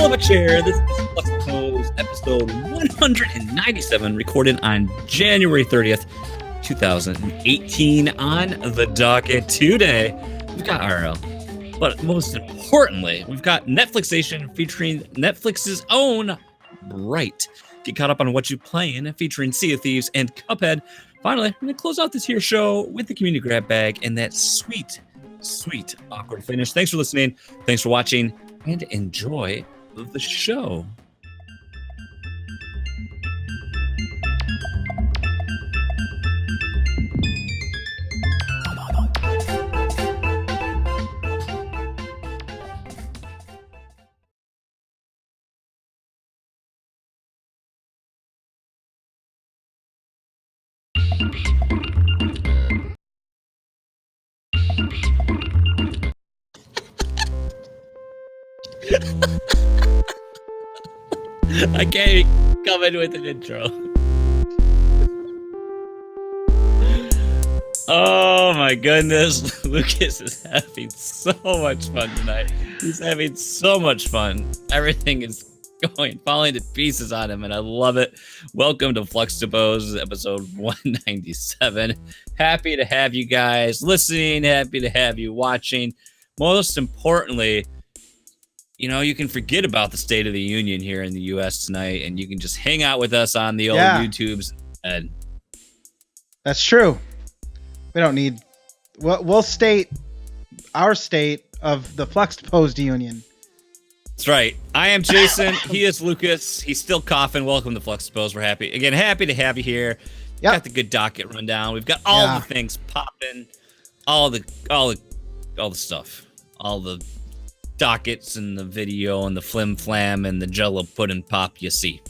Pull up a chair. This is Fluxtaposed, episode 197, recorded on January 30th, 2018. On the docket today, we've got RL. But most importantly, we've got Netflixation featuring Netflix's own Bright. Get caught up on Whatchuplayin, featuring Sea of Thieves and Cuphead. Finally, I'm going to close out this here show with the community grab bag and that sweet, sweet, awkward finish. Thanks for listening. Thanks for watching. And enjoy the show. I can't come in with an intro. Oh my goodness, Lucas is having so much fun tonight. He's having so much fun. Everything is falling to pieces on him, and I love it. Welcome to Fluxtaposed, episode 197. Happy to have you guys listening. Happy to have you watching. Most importantly, you know, you can forget about the State of the Union here in the U.S. tonight, and you can just hang out with us on the old YouTubes. And that's true. We don't need. We'll state our state of the Fluxtaposed Union. That's right. I am Jason. He is Lucas. He's still coughing. Welcome to Fluxtaposed. We're happy to have you here. Yep. Got the good docket rundown. We've got all the things popping, all the stuff, all the dockets and the video and the flim flam and the jello pudding pop you see.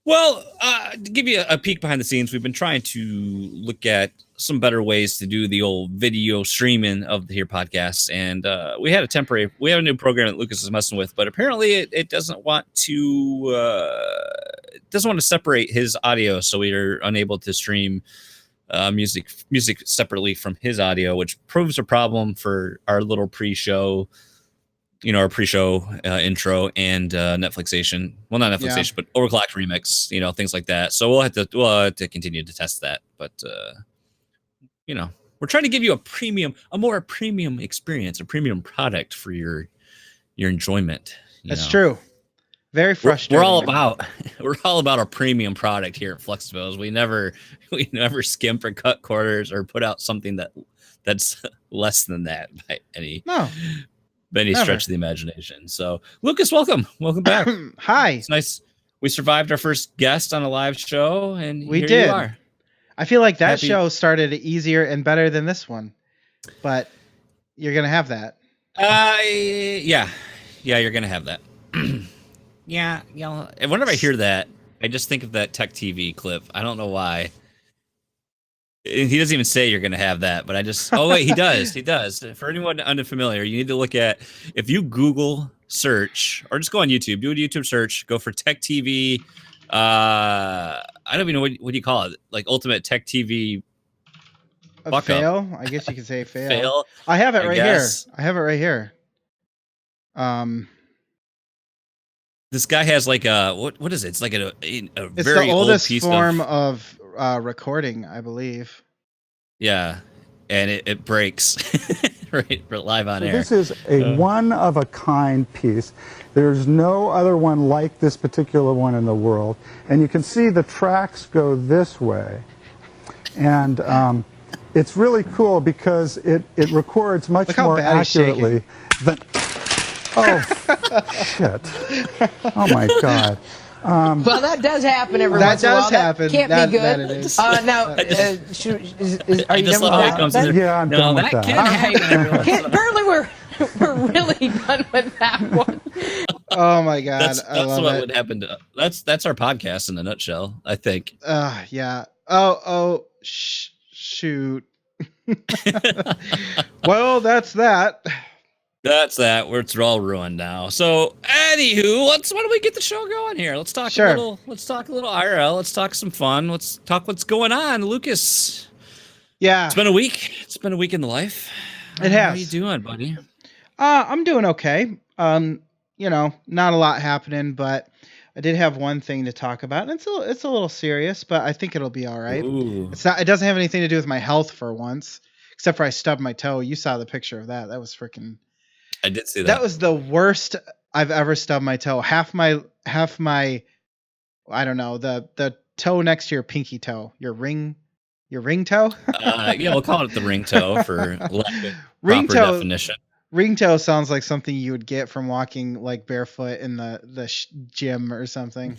Well, to give you a peek behind the scenes, we've been trying to look at some better ways to do the old video streaming of the here podcasts, and we have a new program that Lucas is messing with, but apparently it doesn't want to separate his audio, so we are unable to stream music separately from his audio, which proves a problem for our little pre-show, our pre-show intro and Netflixation. Well, not Netflixation, but Overclocked remix, things like that. So we'll have to continue to test that. But we're trying to give you a more premium experience, a premium product for your enjoyment. That's true. Very frustrating. We're all about a premium product here at Fluxtaposed. We never skimp or cut corners or put out something that's less than that by any stretch of the imagination. So, Lucas, welcome back. Hi. It's nice. We survived our first guest on a live show, and we here did. You are. I feel like that show started easier and better than this one, but you're gonna have that. Yeah, you're gonna have that. Yeah. And whenever I hear that, I just think of that Tech TV clip. I don't know why. He doesn't even say you're going to have that, but he does. He does. For anyone unfamiliar, you need to look at, if you Google search, or just go on YouTube, do a YouTube search, go for Tech TV. I don't even know what do you call it? Like Ultimate Tech TV. A fail? I guess you could say fail. Fail. I have it right here. This guy has like a what is it? It's like a it's very the oldest old piece form of recording, I believe. Yeah, and it breaks right live on air. This is a one-of-a-kind piece. There's no other one like this particular one in the world, and you can see the tracks go this way, and it's really cool because it records much more accurately than. Oh, shit. Oh, my God. Well, that does happen every once in a while. That does happen. Can't be good. Are you done with that? Yeah, I'm done with that. Can happen. Apparently, we're really done with that one. Oh, my God. That's what would happen to us. That's our podcast in a nutshell, I think. Yeah. Shoot. Well, that's that. That's that. It's all ruined now. So, anywho, why don't we get the show going here? Let's talk a little IRL. Let's talk some fun. Let's talk what's going on, Lucas. Yeah, it's been a week. It's been a week in the life. It has. How you doing, buddy? I'm doing okay. Not a lot happening, but I did have one thing to talk about, and it's a little serious, but I think it'll be all right. Ooh, It's not. It doesn't have anything to do with my health for once, except for I stubbed my toe. You saw the picture of that. That was freaking. I did see That that. was the worst I've ever stubbed my toe. Half my. I don't know, the toe next to your pinky toe, your ring toe. Yeah, we'll call it the ring toe for lack of ring proper toe. definition. Ring toe sounds like something you would get from walking like barefoot in the gym or something.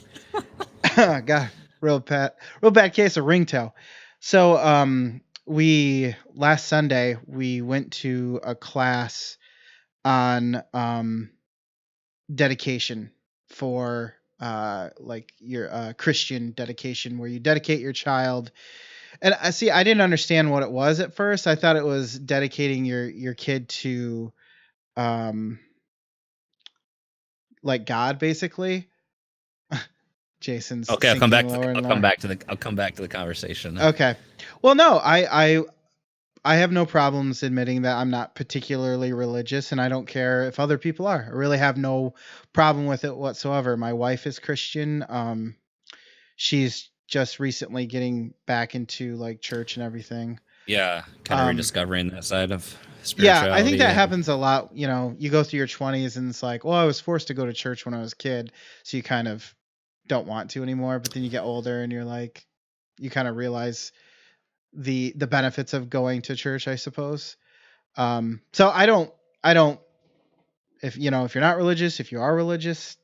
God, real bad case of ring toe. So we last Sunday we went to a class on dedication for like your Christian dedication, where you dedicate your child. And I didn't understand what it was at first. I thought it was dedicating your kid to like God, basically. Jason's Okay, I'll sinking lower and I'll come lower. back to the conversation. Okay. Well, no, I have no problems admitting that I'm not particularly religious, and I don't care if other people are. I really have no problem with it whatsoever. My wife is Christian. She's just recently getting back into like church and everything. Yeah, kind of Um, rediscovering that side of yeah, I think spirituality. that And happens a lot. You go through your 20s and it's like, well, I was forced to go to church when I was a kid, so you kind of don't want to anymore. But then you get older and you're like, you kind of realize the benefits of going to church, I suppose. So I don't if if you're not religious, if you are religious,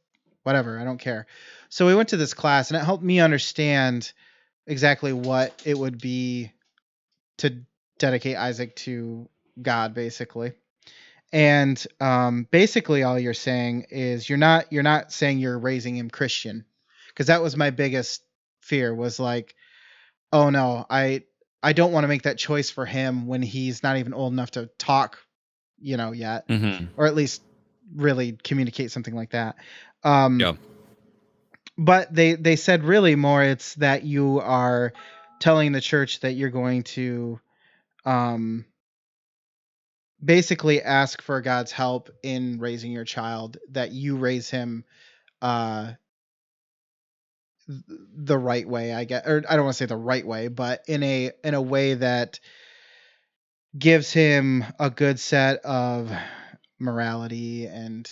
whatever, I don't care. So we went to this class and it helped me understand exactly what it would be to dedicate Isaac to God, basically. And basically all you're saying is you're not saying you're raising him Christian, because that was my biggest fear, was like, oh no, I don't want to make that choice for him when he's not even old enough to talk, yet, Mhm. or at least really communicate something like that. Um, Yeah. but they said really more it's that you are telling the church that you're going to um, basically ask for God's help in raising your child, that you raise him uh, the right way, I guess, or I don't want to say the right way, but in a way that gives him a good set of morality and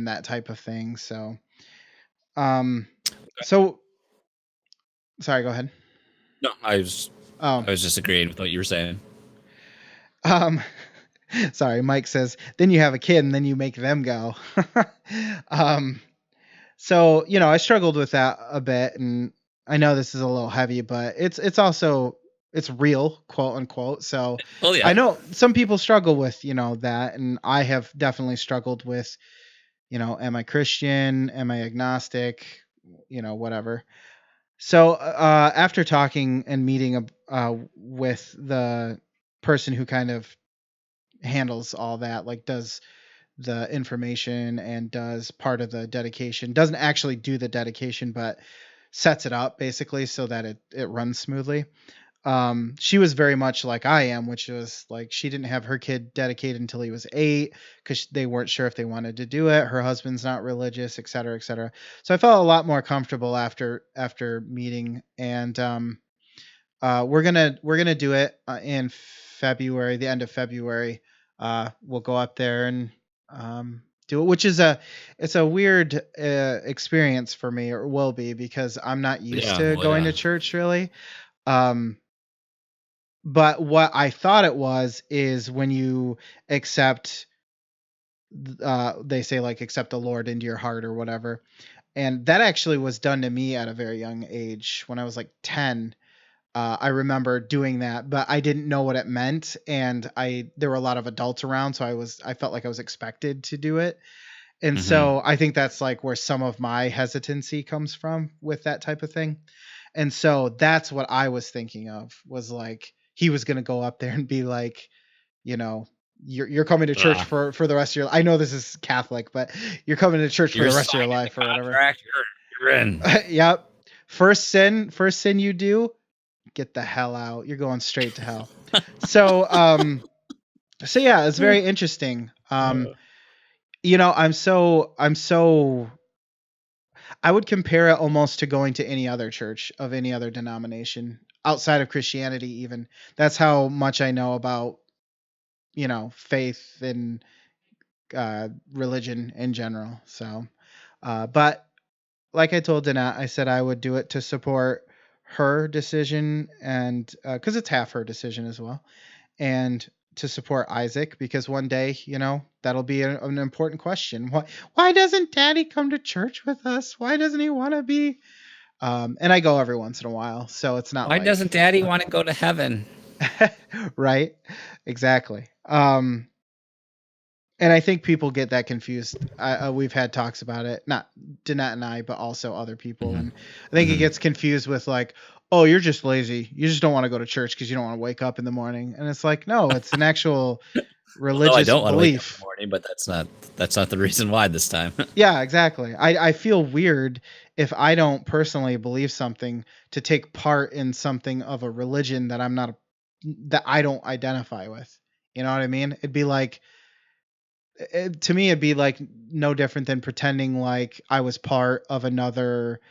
that type of thing. So um so sorry, go ahead. No, Oh, I was just agreeing with what you were saying. um sorry, Mike says then you have a kid and then you make them go. um so I struggled with that a bit, and I know this is a little heavy, but it's also it's real, quote unquote. So Well, yeah. I know some people struggle with that, and I have definitely struggled with am I Christian, am I agnostic, whatever. So after talking and meeting with the person who kind of handles all that, like does the information and does part of the dedication, doesn't actually do the dedication, but sets it up basically so that it runs smoothly. She was very much like I am, which was like she didn't have her kid dedicated until he was 8 because they weren't sure if they wanted to do it. Her husband's not religious, et cetera, et cetera. So I felt a lot more comfortable after meeting, and we're gonna do it in February, the end of February. We'll go up there and do it, which is it's a weird experience for me, or will be, because I'm not used Yeah. to Well, going yeah. to church really. Um, but what I thought it was is when you accept, they say like accept the Lord into your heart or whatever, and that actually was done to me at a very young age when I was like 10. I remember doing that, but I didn't know what it meant, and there were a lot of adults around, so I felt like I was expected to do it. And Hmm. so I think that's like where some of my hesitancy comes from with that type of thing. And so that's what I was thinking of, was like he was going to go up there and be like, you know, you're coming to church Ah, for the rest of your, I know this is Catholic, but you're coming to church for you're the rest of your signing the life or whatever. contract. You're in. Yep. First sin you do, get the hell out. You're going straight to hell. So yeah, it's very interesting. I would compare it almost to going to any other church of any other denomination outside of Christianity. Even that's how much I know about faith and religion in general. So, but like I told Danette, I said I would do it to support her decision, and because it's half her decision as well, and to support Isaac, because one day, that'll be an important question. Why doesn't Daddy come to church with us? Why doesn't he want to be? And I go every once in a while, so it's not. Why doesn't Daddy want to go to heaven? Right? Exactly. And I think people get that confused. We've had talks about it, not Danette and I, but also other people. Mhm. And I think it gets confused with like, oh, you're just lazy. You just don't want to go to church because you don't want to wake up in the morning. And it's like, no, it's an actual religious I don't want to wake up in belief. the morning, but that's not the reason why this time. Yeah, exactly. I feel weird if I don't personally believe something to take part in something of a religion that that I don't identify with. You know what I mean? It'd be like, to me, it'd be like no different than pretending like I was part of another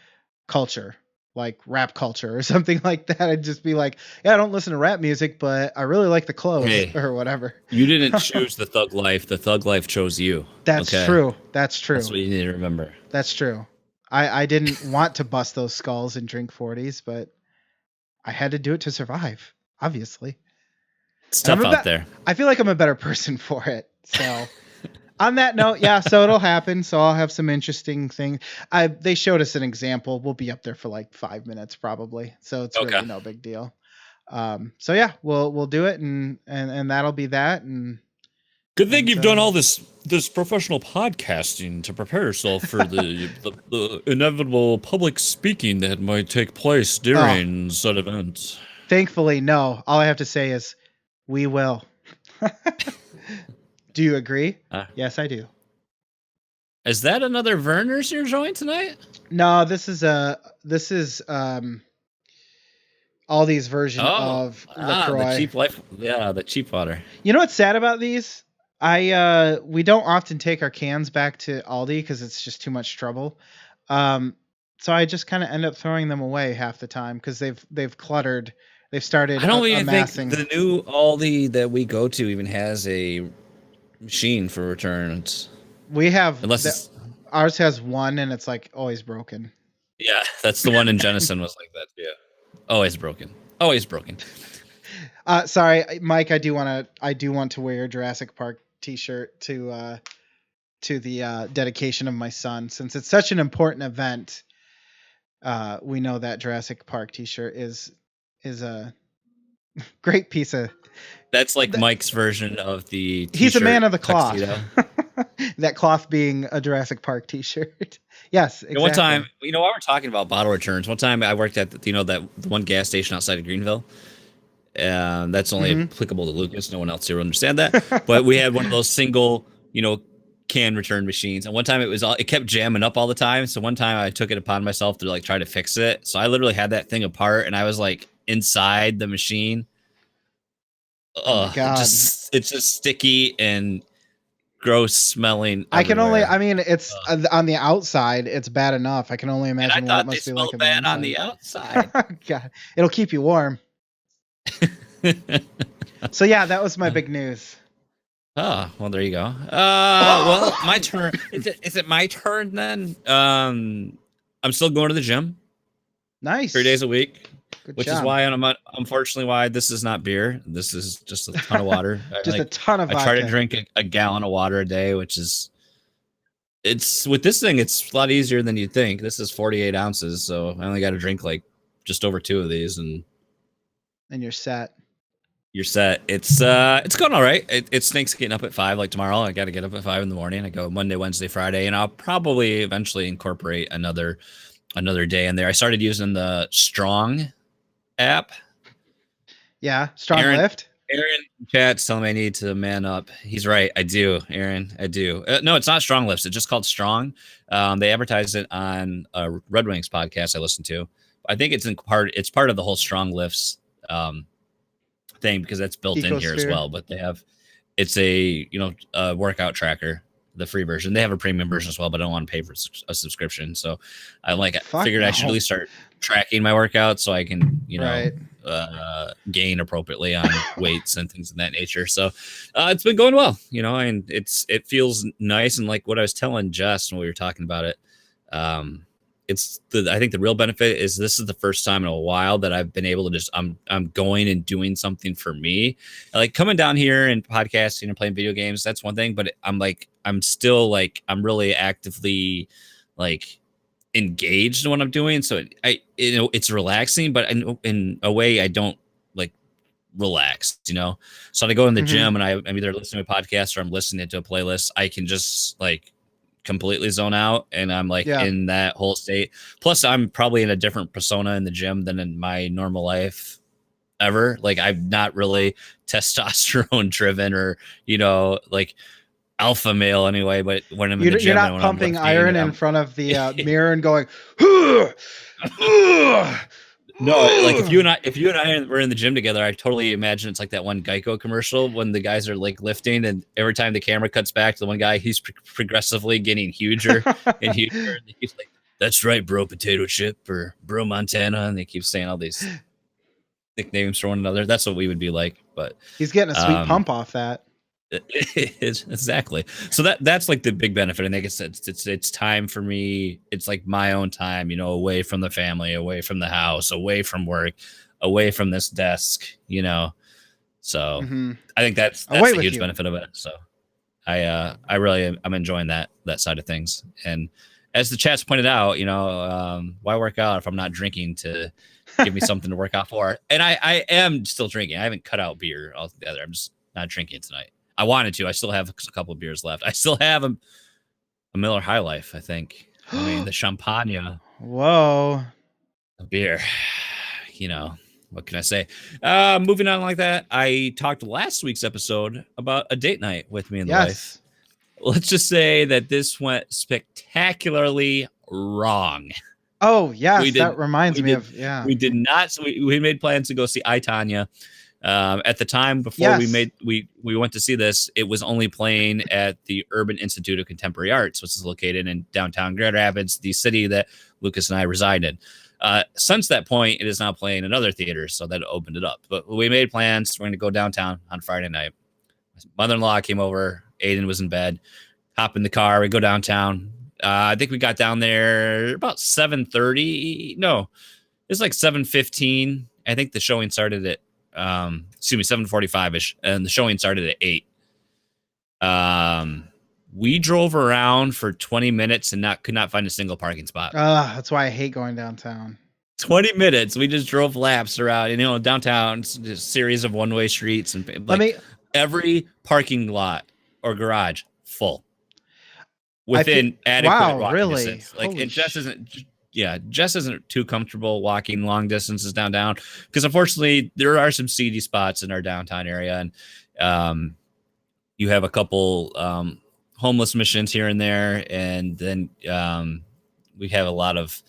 culture, like rap culture or something like that. I'd just be like, yeah, I don't listen to rap music, but I really like the clothes Hey, or whatever. You didn't choose the thug life. The thug life chose you. That's okay? true. That's true. That's what you need to remember. That's true. I didn't want to bust those skulls and drink 40s, but I had to do it to survive, obviously. It's tough out there. I feel like I'm a better person for it. So on that note, yeah, so it'll happen. So I'll have some interesting things. They showed us an example. We'll be up there for like 5 minutes probably. So it's really no big deal. So yeah, we'll do it and that'll be that. And good thing you've done all this professional podcasting to prepare yourself for the inevitable public speaking that might take place during said event. Thankfully, no. All I have to say is we will. Do you agree? Yes, I do. Is that another Werner's you're showing tonight? No, this is Aldi's version of LaCroix. The cheap life. Yeah, the cheap water. You know what's sad about these? We don't often take our cans back to Aldi because it's just too much trouble. So I just kind of end up throwing them away half the time because they've cluttered. They've started. I don't even amassing. think the new Aldi that we go to even has a machine for returns. We have ours has one and it's like always broken. Yeah, that's the one in Jenison was like that. Yeah, always broken. Always broken. Sorry, Mike. I do want to wear your Jurassic Park T-shirt to the dedication of my son, since it's such an important event. We know that Jurassic Park T-shirt is a great piece of. That's like Mike's version of the T-shirt. He's a man of the cloth. That cloth being a Jurassic Park T-shirt. Yes, exactly. One time, while we're talking about bottle returns, one time I worked at that one gas station outside of Greenville. That's only applicable to Lucas. No one else here will understand that. But we had one of those single, can return machines. And one time it kept jamming up all the time. So one time I took it upon myself to try to fix it. So I literally had that thing apart and I was like inside the machine. Oh my God. It's just sticky and gross smelling. It's on the outside. It's bad enough. I can only imagine what it must be like on the outside. God, it'll keep you warm. So yeah, that was my big news. Oh, well, there you go. Well, my turn. Is it my turn then? I'm still going to the gym. Nice. 3 days a week. Good which job. is why unfortunately why this is not beer. This is just a ton of water. A ton of vodka. I try to drink a gallon of water a day, which is with this thing, it's a lot easier than you'd think. This is 48 ounces, so I only got to drink like just over 2 of these and you're set. You're set. It's going all right. It stinks getting up at 5. Like tomorrow, I got to get up at 5 in the morning. I go Monday, Wednesday, Friday, and I'll probably eventually incorporate another day in there. I started using the Strong app. Yeah, Strong Lift. Aaron chat's telling me I need to man up. He's right. I do, Aaron. I do. No, it's not Strong Lifts. It's just called Strong. They advertised it on a Red Wings podcast I listened to. I think it's part of the whole Strong Lifts thing because that's built in here as well. But it's a workout tracker the free version. They have a premium version as well, but I don't want to pay for a subscription. So I Fuck figured I should no. really start tracking my workouts so I can, Right. gain appropriately on weights and things of that nature. So it's been going well, and it feels nice. And like what I was telling Jess when we were talking about it, I think the real benefit is this is the first time in a while that I've been able to just I'm going and doing something for me. Like coming down here and podcasting and playing video games, that's one thing, but I'm still like I'm really actively like engaged in what I'm doing. So it's relaxing, but in a way I don't like relax, So I go in the gym and I'm either listening to a podcast or I'm listening to a playlist. I can just like completely zone out and I'm like in that whole state. Plus I'm probably in a different persona in the gym than in my normal life ever. Like I'm not really testosterone driven or, like alpha male anyway, but when I'm in the gym, you're not pumping iron in front of the mirror and going, no, like if you and I were in the gym together, I totally imagine it's like that one Geico commercial when the guys are like lifting, and every time the camera cuts back to the one guy, he's progressively getting huger and huger. And he's like, "That's right, bro, potato chip or bro Montana," and they keep saying all these nicknames for one another. That's what we would be like. But he's getting a sweet pump off that. Exactly. So that's like the big benefit. I think it's time for me. It's like my own time, away from the family, away from the house, away from work, away from this desk, So I think that's a huge benefit of it. So I'm enjoying that side of things. And as the chat's pointed out, why work out if I'm not drinking to give me something to work out for? And I am still drinking. I haven't cut out beer altogether. I'm just not drinking tonight. I wanted to. I still have a couple of beers left. I still have a Miller High Life, I think. I mean, the Champagne. Whoa. Beer. What can I say? Moving on like that, I talked last week's episode about a date night with me and the wife. Let's just say that this went spectacularly wrong. Oh, yes. That reminds me of, We did not. So we made plans to go see I, Tonya. At the time before we went to see this, it was only playing at the Urban Institute of Contemporary Arts, which is located in downtown Grand Rapids, the city that Lucas and I reside in. Since that point, it is now playing in other theaters, so that opened it up. But we made plans. We're going to go downtown on Friday night. My mother-in-law came over. Aiden was in bed. Hop in the car. We go downtown. I think we got down there about 7:30. No, it's like 7:15. I think the showing started at 7:45ish, and the showing started at 8. We drove around for 20 minutes and could not find a single parking spot. That's why I hate going downtown. 20 minutes. We just drove laps around, downtown, just a series of one-way streets, and every parking lot or garage full within adequate walking distance. Like Jess isn't too comfortable walking long distances downtown because unfortunately there are some seedy spots in our downtown area, and you have a couple homeless missions here and there, and then we have a lot of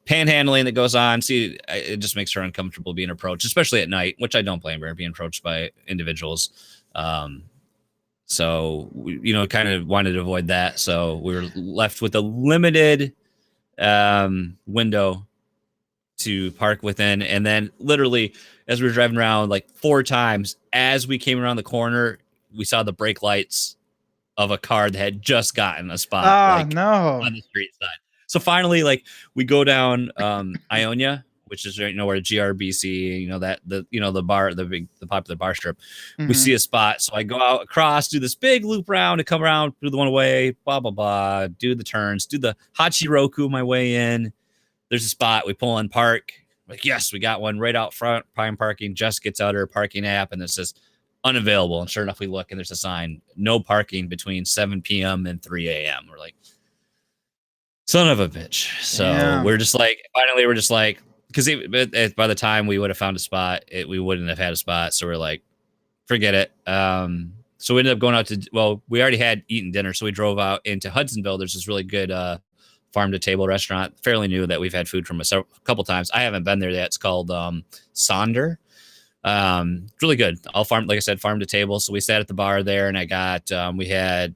panhandling that goes on. See, it just makes her uncomfortable being approached, especially at night, which I don't blame her, being approached by individuals. So we, kind of wanted to avoid that. So we were left with a limited window to park within, and then literally as we were driving around like 4 times, as we came around the corner, we saw the brake lights of a car that had just gotten a spot on the street side. So finally, like, we go down Ionia, which is where GRBC, the bar, the popular bar strip. We see a spot, so I go out across, do this big loop round, and come around through the one way, blah blah blah, do the turns, do the Hachiroku my way in. There's a spot, we pull in, park. Like, yes, we got one right out front, prime parking. Jess gets out her parking app, and it says unavailable. And sure enough, we look, and there's a sign, no parking between 7 p.m. and 3 a.m. We're like, son of a bitch. So we're just like, because by the time we would have found a spot, we wouldn't have had a spot. So we're like, forget it. So we ended up going out we already had eaten dinner. So we drove out into Hudsonville. There's this really good farm to table restaurant, fairly new, that we've had food from a couple times. I haven't been there yet. It's called Sonder. It's really good. All farm, like I said, farm to table. So we sat at the bar there, and I got we had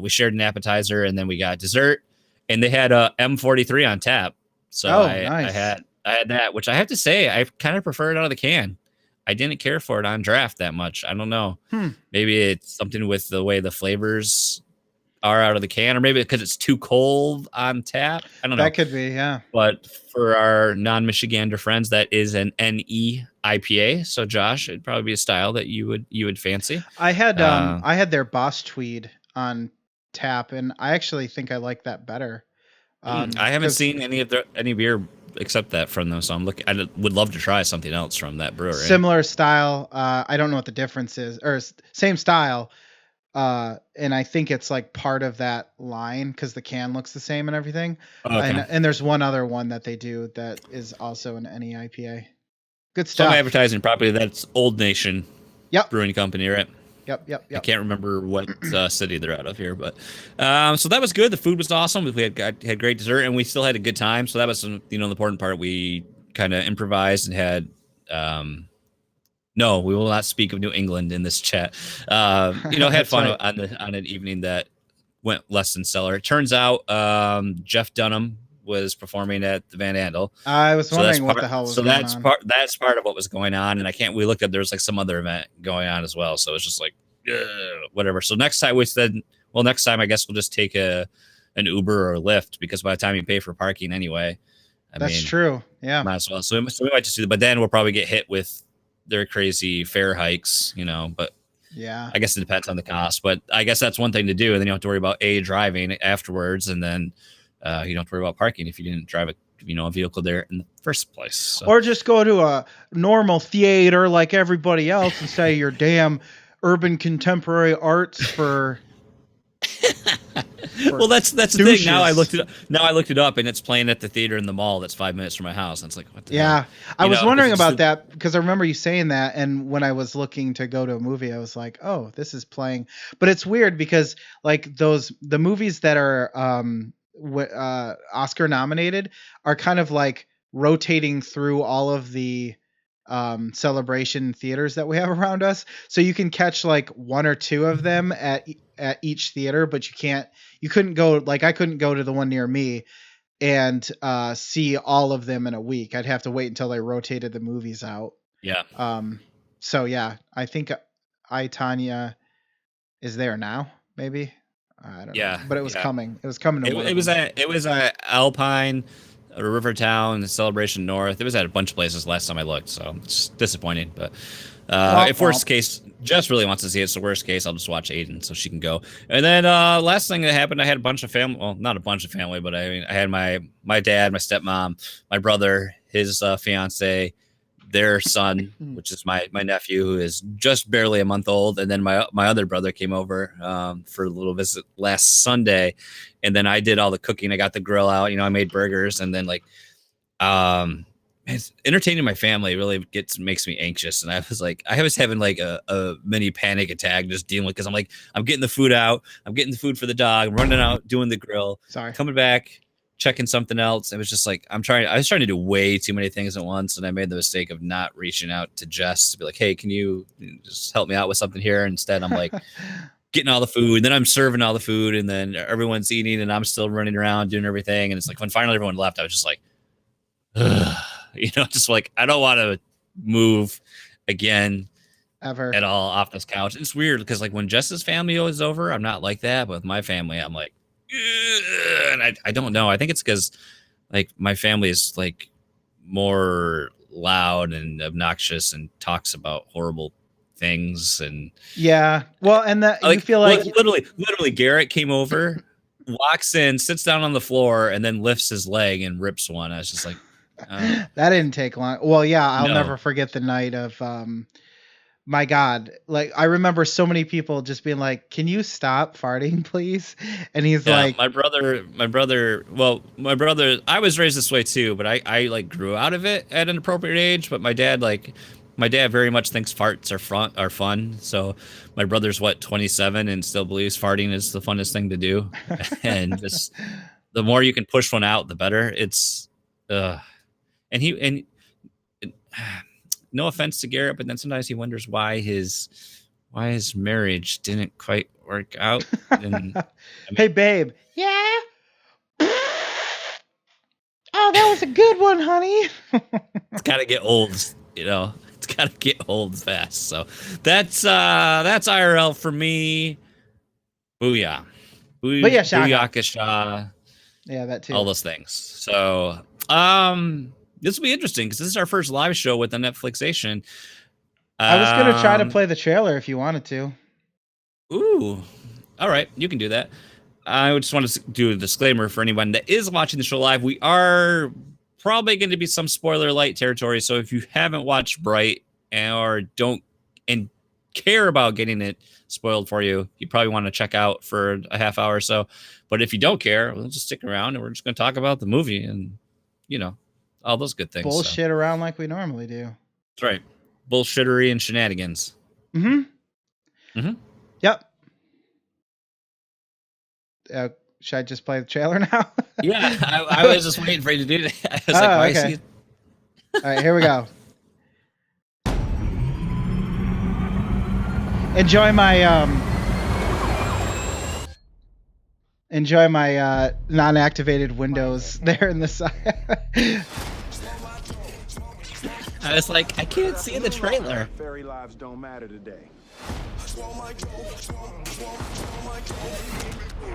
we shared an appetizer, and then we got dessert, and they had a M43 on tap. So Nice. I had that, which I have to say I kind of prefer it out of the can. I didn't care for it on draft that much. I don't know. Maybe it's something with the way the flavors are out of the can, or maybe because it's too cold on tap. I don't know. That could be, yeah. But for our non-Michigander friends, that is an NE IPA. So Josh, it'd probably be a style that you would fancy. I had their Boss Tweed on tap, and I actually think I like that better. I haven't seen any beer except that from them, so I'm looking. I would love to try something else from that brewery. Similar style. I don't know what the difference is, or same style. And I think it's like part of that line because the can looks the same and everything. Okay. And there's one other one that they do that is also an NE IPA. Good stuff. Some advertising property. That's Old Nation. Yep. Brewing company, right? Yep. I can't remember what city they're out of here, but so that was good. The food was awesome. We had great dessert, and we still had a good time. So that was the important part. We kind of improvised and had. No, we will not speak of New England in this chat. Had fun right. on an evening that went less than stellar. It turns out Jeff Dunham was performing at the Van Andel. I was wondering what the hell was going on. So that's part of what was going on, and we looked up. There was like some other event going on as well. So it's just like whatever. So next time we said, well, next time I guess we'll just take an Uber or a Lyft, because by the time you pay for parking anyway, that's true. Yeah, might as well. So we might just do that, but then we'll probably get hit with their crazy fare hikes, but yeah, I guess it depends on the cost, but I guess that's one thing to do. And then you don't have to worry about driving afterwards. And then you don't have to worry about parking if you didn't drive a vehicle there in the first place. So. Or just go to a normal theater like everybody else and say your damn urban contemporary arts for well, that's the thing. Now I looked it up, and it's playing at the theater in the mall that's 5 minutes from my house. And it's like, what the hell? I was wondering about that because I remember you saying that, and when I was looking to go to a movie, I was like, oh, this is playing. But it's weird because like the movies that are Oscar nominated are kind of like rotating through all of the celebration theaters that we have around us, so you can catch like one or two of them at each theater, but you couldn't go, like I couldn't go to the one near me and see all of them in a week. I'd have to wait until they rotated the movies out. Yeah. So yeah, I think I, Tanya is there now, maybe. I don't know. But it was coming. It was coming to it was at Alpine, Rivertown, Celebration North. It was at a bunch of places last time I looked, so it's disappointing. But if worst case, Jess really wants to see it, so worst case, I'll just watch Aiden so she can go. And then last thing that happened, I had a bunch of family. Well, not a bunch of family, but I had my dad, my stepmom, my brother, his fiance, their son, which is my nephew, who is just barely a month old, and then my other brother came over for a little visit last Sunday, and then I did all the cooking. I got the grill out, I made burgers, and then entertaining my family really makes me anxious, and I was having like a mini panic attack just dealing with, because I'm getting the food out, I'm getting the food for the dog, I'm running out doing the grill, coming back, checking something else. It was just like I was trying to do way too many things at once, and I made the mistake of not reaching out to Jess to be like, hey, can you just help me out with something here? Instead, I'm like getting all the food, and then I'm serving all the food, and then everyone's eating, and I'm still running around doing everything. And it's like when finally everyone left, I was just like, just like, I don't want to move again ever at all off this couch. It's weird because like when Jess's family is over, I'm not like that, but with my family, I'm like, and I don't know. I think it's because like my family is like more loud and obnoxious and talks about horrible things, and and that you feel like literally Garrett came over, walks in, sits down on the floor, and then lifts his leg and rips one. I was just like, that didn't take long. Well, I'll never forget the night of my God, like I remember so many people just being like, can you stop farting, please? And he's like, my brother, I was raised this way too, but I like grew out of it at an appropriate age. But my dad very much thinks farts are fun. So my brother's 27 and still believes farting is the funnest thing to do. And just the more you can push one out, the better. It's, no offense to Garrett, but then sometimes he wonders why his marriage didn't quite work out. And Hey, babe. Yeah. Oh, that was a good one, honey. it's gotta get old, you know. It's gotta get old fast. So that's IRL for me. Booyah. Booyah shaka. Booyakasha. Yeah, that too. All those things. So this will be interesting because this is our first live show with the Netflixation. I was gonna try to play the trailer if you wanted to. Ooh. All right, you can do that. I just want to do a disclaimer for anyone that is watching the show live. We are probably going to be some spoiler light territory. So if you haven't watched Bright or don't and care about getting it spoiled for you, you probably want to check out for a half hour or so. But if you don't care, we'll just stick around and we're just going to talk about the movie and, you know, all those good things. Bullshit around like we normally do. That's right. Bullshittery and shenanigans. Mm-hmm. Mm-hmm. Yep. Should I just play the trailer now? Yeah, I was just waiting for you to do that. I was like, why okay. is he... All right, here we go. Enjoy my non-activated windows there in the side. I was like, I can't see the trailer. Fairy lives don't matter today.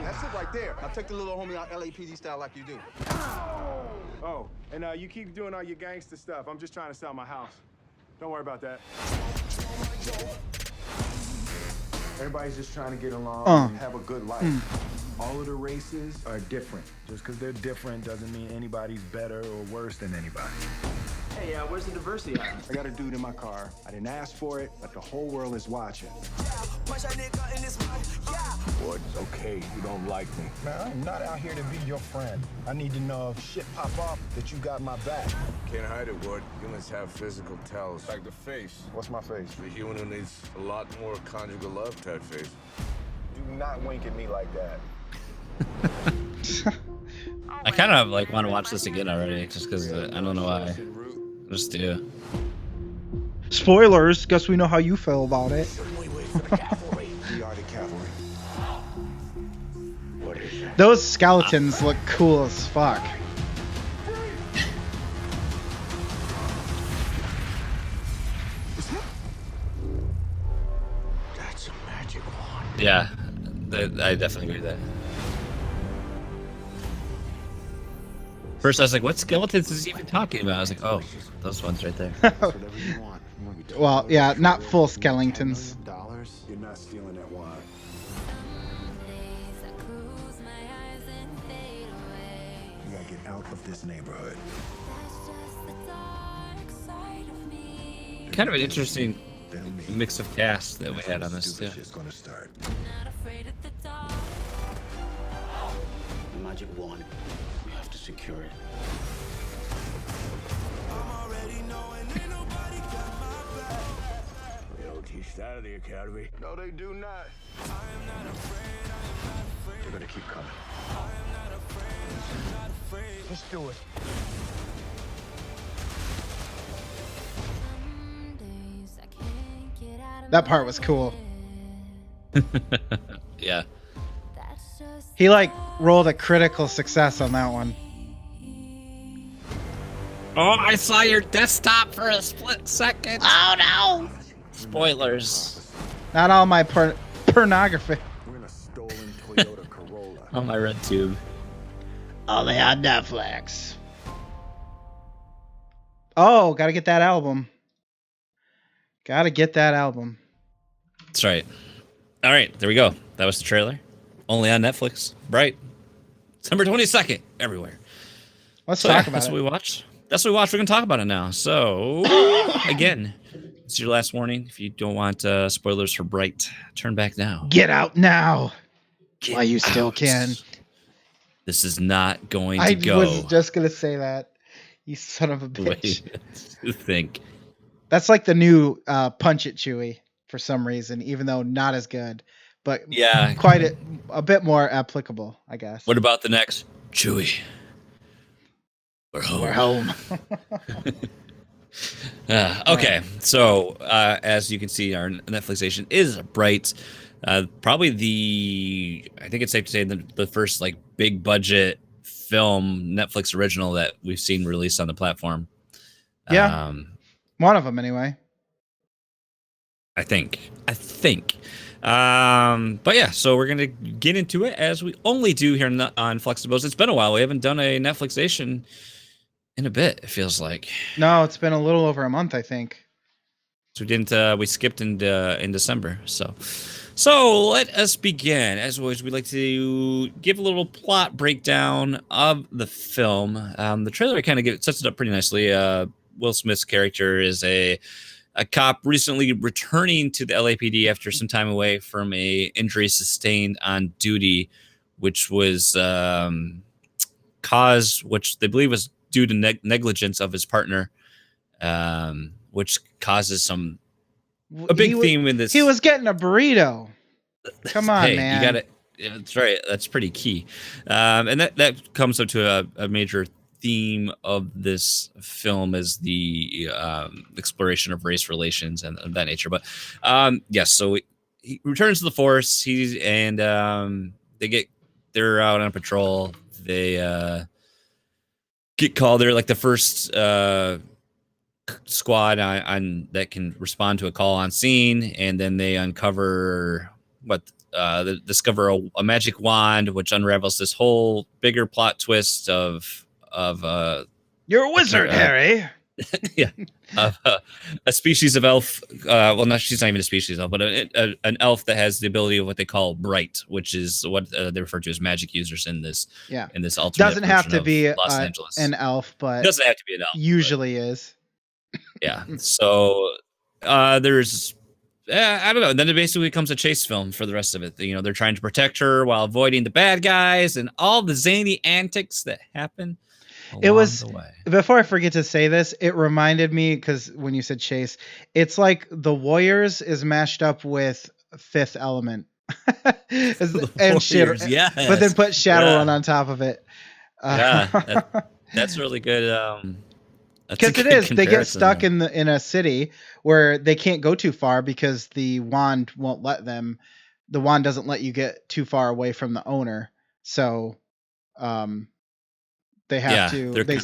That's it right there. Now take the little homie out LAPD style like you do. Oh, and you keep doing all your gangster stuff. I'm just trying to sell my house. Don't worry about that. Everybody's just trying to get along and have a good life. All of the races are different. Just because they're different doesn't mean anybody's better or worse than anybody. Hey, where's the diversity at? I got a dude in my car. I didn't ask for it, but the whole world is watching. What? Okay, you don't like me. Man, I'm not out here to be your friend. I need to know if shit pop off that you got my back. Can't hide it, Wood. Humans have physical tells. Like the face. What's my face? The human who needs a lot more conjugal love type face. Do not wink at me like that. I kind of like want to watch this again already, just because I don't know why. I just do. Spoilers. Guess we know how you feel about it. We are the cavalry. What is that? Those skeletons look cool as fuck. That's a magic wand. Yeah, I definitely agree with that. First, I was like, what skeletons is he even talking about? I was like, oh, those ones right there. Whatever you want. Well, yeah, not full skeletons. Dollars? You're not stealing that wine. You gotta get out of this neighborhood. Kind of an interesting mix of cast that we had on this, too. Shit's gonna start. The magic wand. We have to secure it. They don't teach that at the academy. No, they do not. They're gonna keep coming. Let's do it. That part was cool. Yeah. He like rolled a critical success on that one. Oh, I saw your desktop for a split second. Oh no! Spoilers. Not all my pornography. We're in a stolen Toyota Corolla. On my red tube. Only on Netflix. Oh, gotta get that album. Gotta get that album. That's right. All right, there we go. That was the trailer. Only on Netflix. Bright. December 22nd. Everywhere. Let's talk about that's it. what we watched. That's what we watched. We're going to talk about it now. So, again, it's your last warning. If you don't want spoilers for Bright, turn back now. Get out now. Get While you still out. can. This is not going to I go. was just gonna say that. You son of a the way bitch. you think. That's like the new Punch It Chewy for some reason, even though not as good, but Yeah. quite a bit more applicable, I guess. What about the next? Chewy. We're home. We're home. Okay, so as you can see, our Netflixation is Bright. Probably I think it's safe to say the first like big budget film Netflix original that we've seen released on the platform. Yeah. One of them anyway. I think. But yeah, so we're gonna get into it as we only do here on Fluxtaposed. It's been a while. We haven't done a Netflixation in a bit. It feels like. No, it's been a little over a month, I think. So we didn't. We skipped in December. So let us begin. As always, we like to give a little plot breakdown of the film. The trailer kind of sets it up pretty nicely. Will Smith's character is a cop recently returning to the LAPD after some time away from a injury sustained on duty, which was which they believe was due to negligence of his partner, which causes a big theme in this. He was getting a burrito. Come on, hey, man. You got it. Yeah, that's right. That's pretty key. And that comes up to a major theme of this film is the exploration of race relations and of that nature. But yes, so he returns to the force. They're out on patrol. They get called. They're like the first squad on that can respond to a call on scene, and then they uncover they discover a magic wand, which unravels this whole bigger plot twist of you're a wizard, Harry. Yeah, of a species of elf. Well, not she's not even a species of elf, but an elf that has the ability of what they call bright, which is what they refer to as magic users in this. Yeah, in this alternate doesn't have to be Los Angeles. an elf, but Doesn't have to be an elf. Usually is. Yeah. So there's I don't know. Then it basically becomes a chase film for the rest of it. You know, they're trying to protect her while avoiding the bad guys and all the zany antics that happen along the way. Before I forget to say this, it reminded me, because when you said chase, it's like The Warriors is mashed up with Fifth Element. and shit, yes. But then put Shadowrun on top of it. That's really good. Because it is, they get stuck in a city where they can't go too far because the wand won't let them. The wand doesn't let you get too far away from the owner, so they have to. They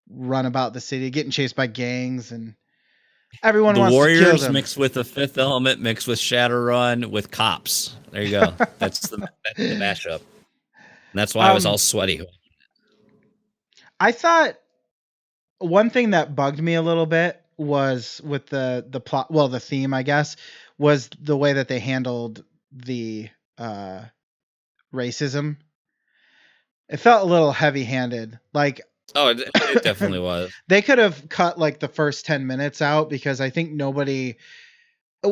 run about the city, getting chased by gangs, and everyone wants Warriors to kill them. Mixed with the Fifth Element, mixed with Shadowrun, with cops. There you go. That's the mashup. And that's why I was all sweaty. I thought one thing that bugged me a little bit was with the plot, well, the theme, I guess, was the way that they handled the racism. It felt a little heavy-handed. Like, oh, it definitely was. They could have cut like the first 10 minutes out, because I think nobody.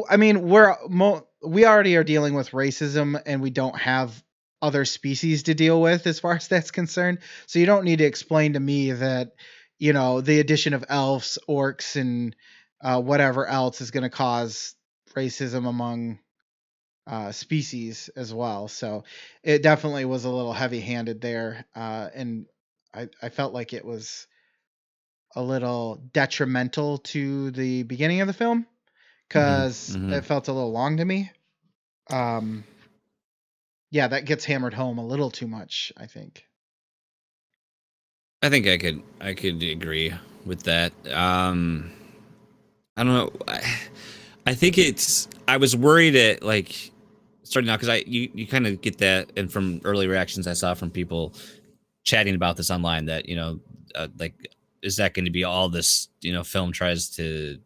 I mean, we already are dealing with racism, and we don't have other species to deal with as far as that's concerned. So you don't need to explain to me that, you know, the addition of elves, orcs, and whatever else is going to cause racism among species as well. So it definitely was a little heavy-handed there, and I felt like it was a little detrimental to the beginning of the film, because it felt a little long to me. Yeah, that gets hammered home a little too much, I think. I think I could agree with that. I don't know. I think I was worried at like starting out, because you kind of get that, and from early reactions I saw from people chatting about this online, that, you know, like, is that going to be all this, you know, film tries to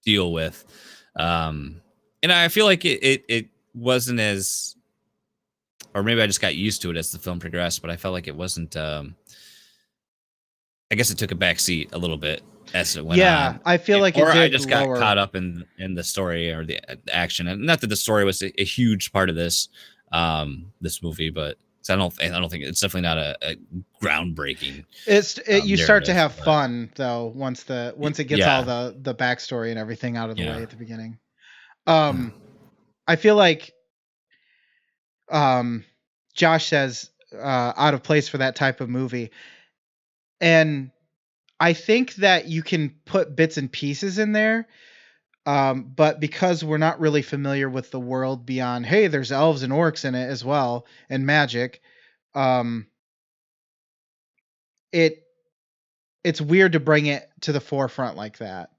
deal with? And I feel like it wasn't as, or maybe I just got used to it as the film progressed, but I felt like it wasn't. I guess it took a backseat a little bit as it went on. Yeah, I feel like it did. I just got caught up in the story or the action, and not that the story was a huge part of this movie, but I don't think it's definitely not a groundbreaking. You start to have fun though once it gets all the backstory and everything out of the way at the beginning. I feel like Josh says out of place for that type of movie, and I think that you can put bits and pieces in there, But because we're not really familiar with the world beyond, hey, there's elves and orcs in it as well, and magic, um, it's weird to bring it to the forefront like that.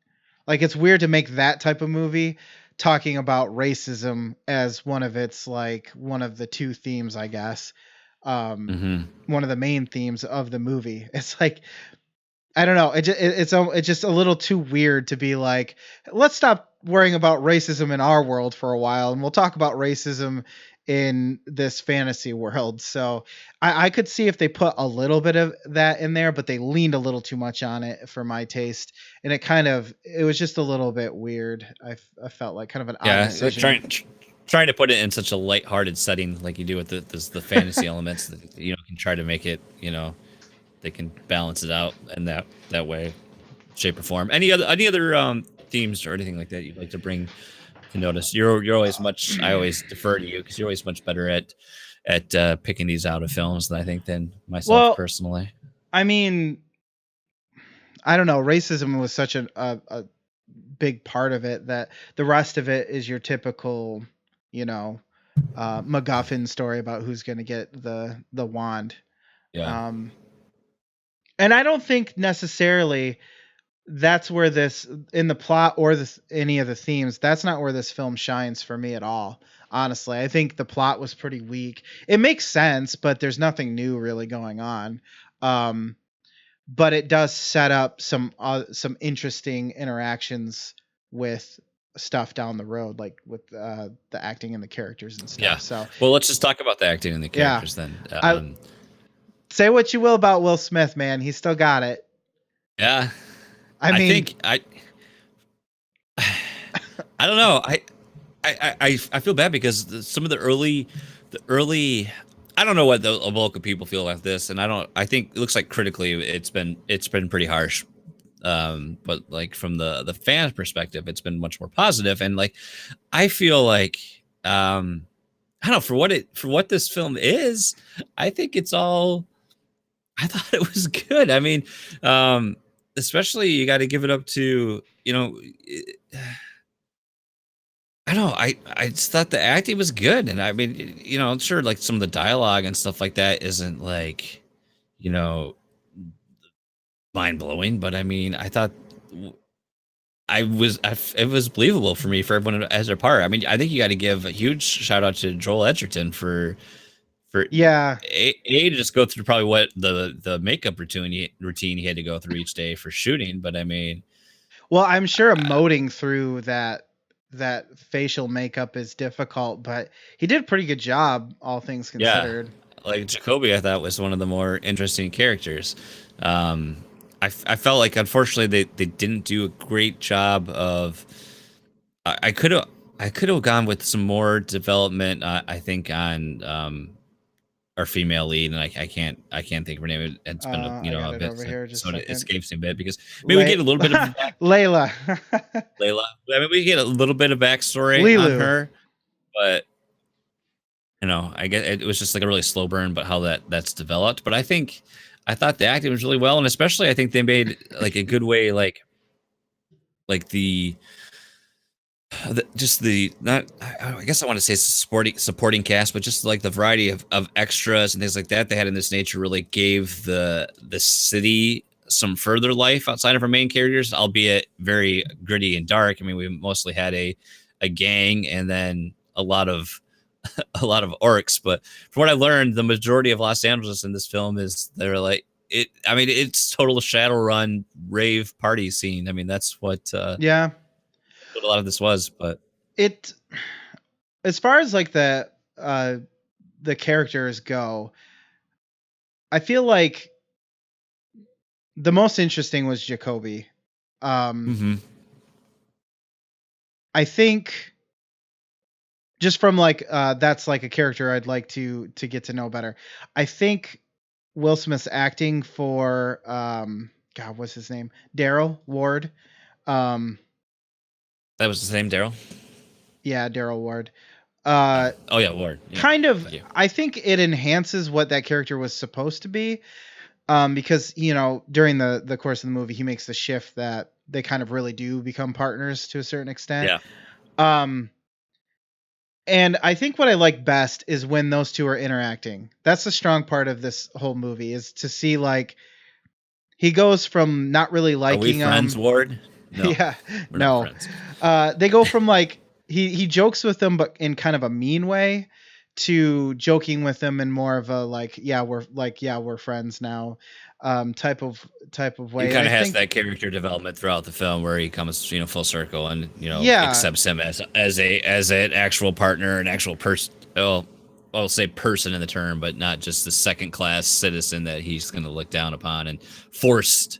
Like, it's weird to make that type of movie talking about racism as one of the two themes, I guess. One of the main themes of the movie. It's like, I don't know. It's just a little too weird to be like, let's stop worrying about racism in our world for a while, and we'll talk about racism in this fantasy world. So I could see if they put a little bit of that in there, but they leaned a little too much on it for my taste, and it was just a little bit weird. I felt like kind of an odd decision. Trying to put it in such a lighthearted setting like you do with the fantasy elements that can try to make it they can balance it out in that way, shape or form. Any other themes or anything like that you'd like to bring to notice? You're always much. I always defer to you because you're always much better at picking these out of films than myself personally. I mean, I don't know. Racism was such a big part of it that the rest of it is your typical, MacGuffin story about who's going to get the wand. Yeah. And I don't think necessarily that's where this, in the plot or any of the themes, that's not where this film shines for me at all. Honestly, I think the plot was pretty weak. It makes sense, but there's nothing new really going on. But it does set up some interesting interactions with stuff down the road, like with the acting and the characters and stuff. Yeah. So, well, let's just talk about the acting and the characters then. Say what you will about Will Smith, man. He's still got it. Yeah. I don't know. I feel bad because some of the early, I don't know what the local people feel about this, and I think it looks like critically it's been pretty harsh. But like from the fan perspective, it's been much more positive, and like I feel like I don't know, for what this film is, I think I thought it was good. I mean, especially you got to give it up to, I don't know. I just thought the acting was good, and I mean, I'm sure like some of the dialogue and stuff like that isn't like, mind blowing, but I mean, I thought it was believable for me, for everyone as their part. I mean, I think you got to give a huge shout out to Joel Edgerton for to just go through probably what the makeup routine he had to go through each day for shooting. But I mean, well, I'm sure emoting through that facial makeup is difficult, but he did a pretty good job, all things considered. Yeah, like Jacoby, I thought was one of the more interesting characters. I felt like unfortunately they didn't do a great job of. I could have gone with some more development. I think on our female lead, and I can't think of her name. It's been a bit, so it escapes me a bit because maybe we get a little bit of Layla. Layla. I mean, we get a little bit of backstory on her, but I guess it was just like a really slow burn. But how that's developed, but I thought the acting was really well, and especially I think they made like a good way, like not, I guess I want to say supporting cast, but just like the variety of extras and things like that they had in this nature really gave the city some further life outside of our main characters, albeit very gritty and dark. I mean, we mostly had a gang and then a lot of orcs, but from what I learned, the majority of Los Angeles in this film they're like it. I mean, it's total Shadowrun rave party scene. I mean, that's what what a lot of this was. But as far as like the characters go, I feel like the most interesting was Jacoby. I think just from like that's like a character I'd like to get to know better. I think Will Smith's acting for God, what's his name? Daryl Ward. That was the same Daryl? Yeah, Daryl Ward. Oh yeah, Ward. Yeah. Kind of, I think it enhances what that character was supposed to be. Because during the course of the movie, he makes the shift that they kind of really do become partners to a certain extent. Yeah. And I think what I like best is when those two are interacting. That's the strong part of this whole movie, is to see like he goes from not really Are we liking friends, Ward? No, yeah, we're not no. friends. They go from like he jokes with them, but in kind of a mean way, to joking with them in more of a like, we're friends now, type of way. He And kind I of has think that character development throughout the film where he comes, full circle and yeah, accepts him as an actual partner, an actual person. Well, I'll say person in the term, but not just the second class citizen that he's going to look down upon and forced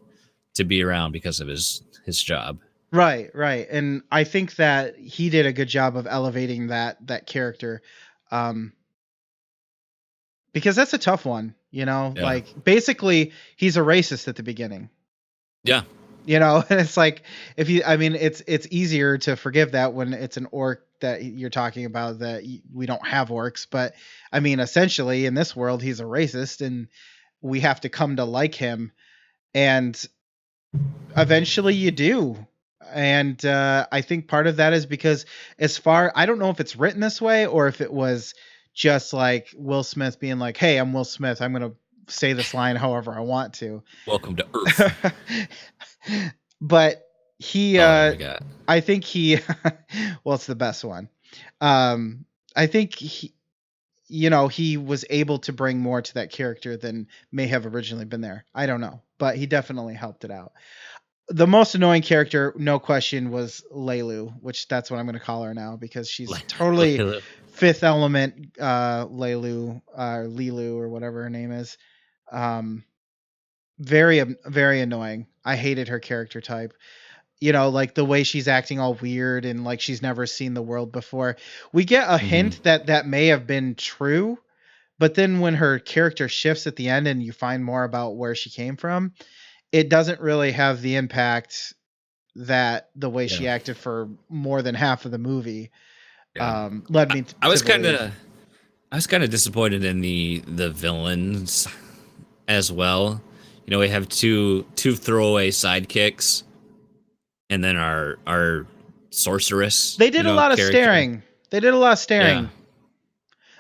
to be around because of his job. right. And I think that he did a good job of elevating that character, because that's a tough one. Yeah. Like basically he's a racist at the beginning. Yeah. And it's like, it's easier to forgive that when it's an orc that you're talking about, that we don't have orcs, but I mean, essentially in this world, he's a racist and we have to come to like him. And eventually you do. And I think part of that is because I don't know if it's written this way or if it was just like Will Smith being like, hey, I'm Will Smith, I'm going to say this line however I want to. Welcome to Earth. But he I think he well, it's the best one. I think he was able to bring more to that character than may have originally been there. I don't know, but he definitely helped it out. The most annoying character, no question, was Leilu, which that's what I'm going to call her now, because she's totally Leilu. Fifth Element Leilu, Lilu, or whatever her name is. Very, very annoying. I hated her character type. Like the way she's acting all weird and like she's never seen the world before. We get a hint that may have been true, but then when her character shifts at the end and you find more about where she came from, it doesn't really have the impact that the way she acted for more than half of the movie led me to I was kind believe. of disappointed in the villains as well. We have two throwaway sidekicks, and then our sorceress. They did a lot of staring. Yeah.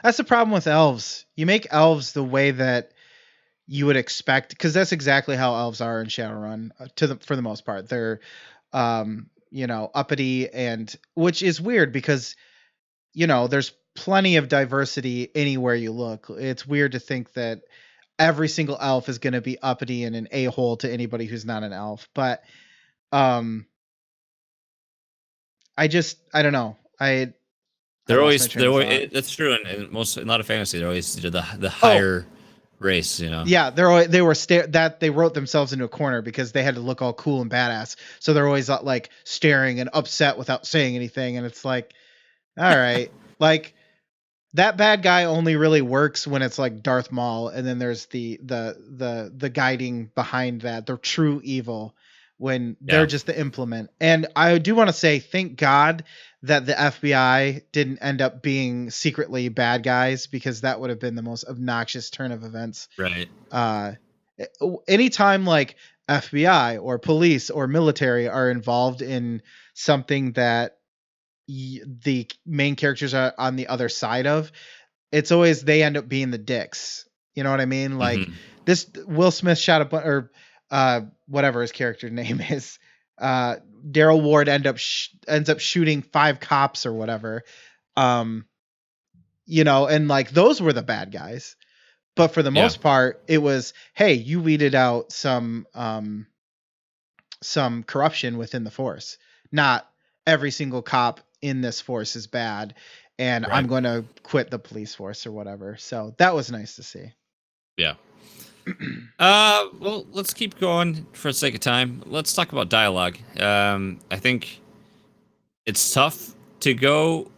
That's the problem with elves. You make elves the way that you would expect, because that's exactly how elves are in Shadowrun. For the most part, they're uppity, and which is weird because there's plenty of diversity anywhere you look. It's weird to think that every single elf is going to be uppity and an a-hole to anybody who's not an elf. But I don't know. They're always that's true, and in a lot of fantasy, they're always the higher race. Yeah, they were that they wrote themselves into a corner because they had to look all cool and badass. So they're always like staring and upset without saying anything, and it's like, all right, like that bad guy only really works when it's like Darth Maul, and then there's the guiding behind that, the true evil, when they're just the implement. And I do want to say, thank God that the FBI didn't end up being secretly bad guys, because that would have been the most obnoxious turn of events. Right. Anytime like FBI or police or military are involved in something that the main characters are on the other side of, it's always they end up being the dicks. You know what I mean? Like this Will Smith shot or whatever his character name is. Daryl Ward ends up shooting 5 cops or whatever. And like those were the bad guys. But for the most part, it was, hey, you weeded out some corruption within the force. Not every single cop in this force is bad, and I'm going to quit the police force or whatever. So that was nice to see. Yeah. Well, let's keep going for the sake of time. Let's talk about dialogue. I think it's tough to go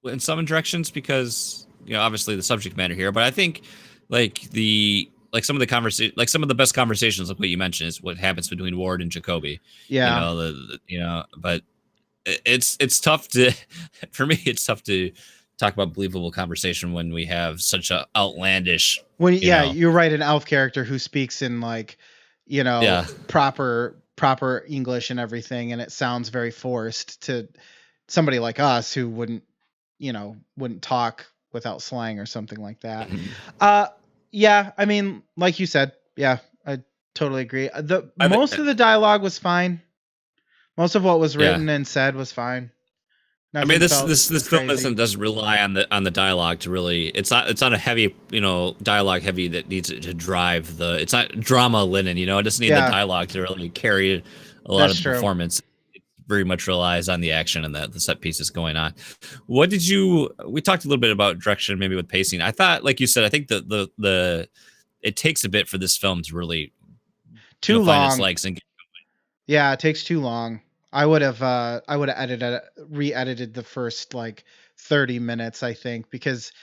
in some directions because obviously the subject matter here, but I think some of the best conversations, like what you mentioned, is what happens between Ward and Jacoby. Yeah. But it's tough to for me. It's tough to talk about believable conversation when we have such a outlandish, you write an elf character who speaks in like, proper English and everything, and it sounds very forced to somebody like us who wouldn't talk without slang or something like that. Yeah, I mean, like you said, yeah, I totally agree. Most of the dialogue was fine. Most of what was written and said was fine. Nothing, I mean, this film doesn't rely on the dialogue to really. It's not a heavy dialogue heavy that needs it to drive the. It's not drama linen. It doesn't need the dialogue to really carry a lot of the performance. It very much relies on the action and the set pieces going on. What did you? We talked a little bit about direction, maybe with pacing. I thought, like you said, I think the it takes a bit for this film to really too long. Find its legs and get going. Yeah, it takes too long. I would have re-edited the first like 30 minutes, I think, because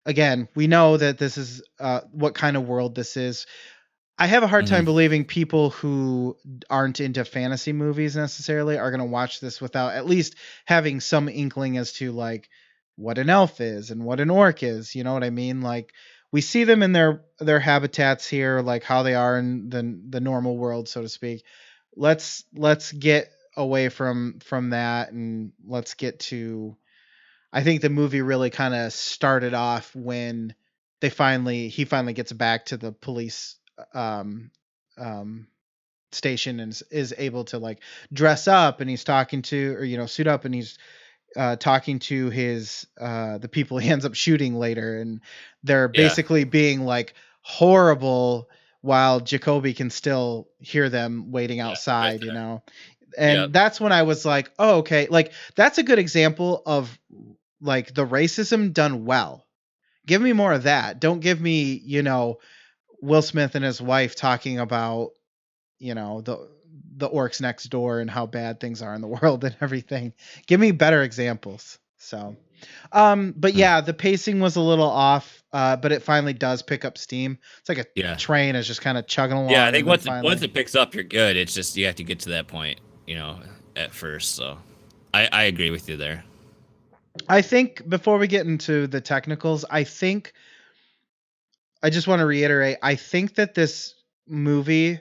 again, we know that this is what kind of world this is. I have a hard time believing people who aren't into fantasy movies necessarily are going to watch this without at least having some inkling as to like what an elf is and what an orc is. You know what I mean? Like we see them in their habitats here, like how they are in the normal world, so to speak. Let's get away from that and let's get to. I think the movie really kind of started off when he finally gets back to the police station and is able to like dress up, and he's talking to, or suit up, and he's talking to his the people he ends up shooting later, and they're basically being like horrible while Jacoby can still hear them waiting outside, and that's when I was like, oh, okay, like that's a good example of like the racism done well. Give me more of that. Don't give me, Will Smith and his wife talking about, the orcs next door and how bad things are in the world and everything. Give me better examples. So, but yeah, the pacing was a little off, but it finally does pick up steam. It's like a train is just kind of chugging along. Yeah, I think once it picks up, you're good. It's just you have to get to that point, at first. So, I agree with you there. I think before we get into the technicals, I just want to reiterate, I think that this movie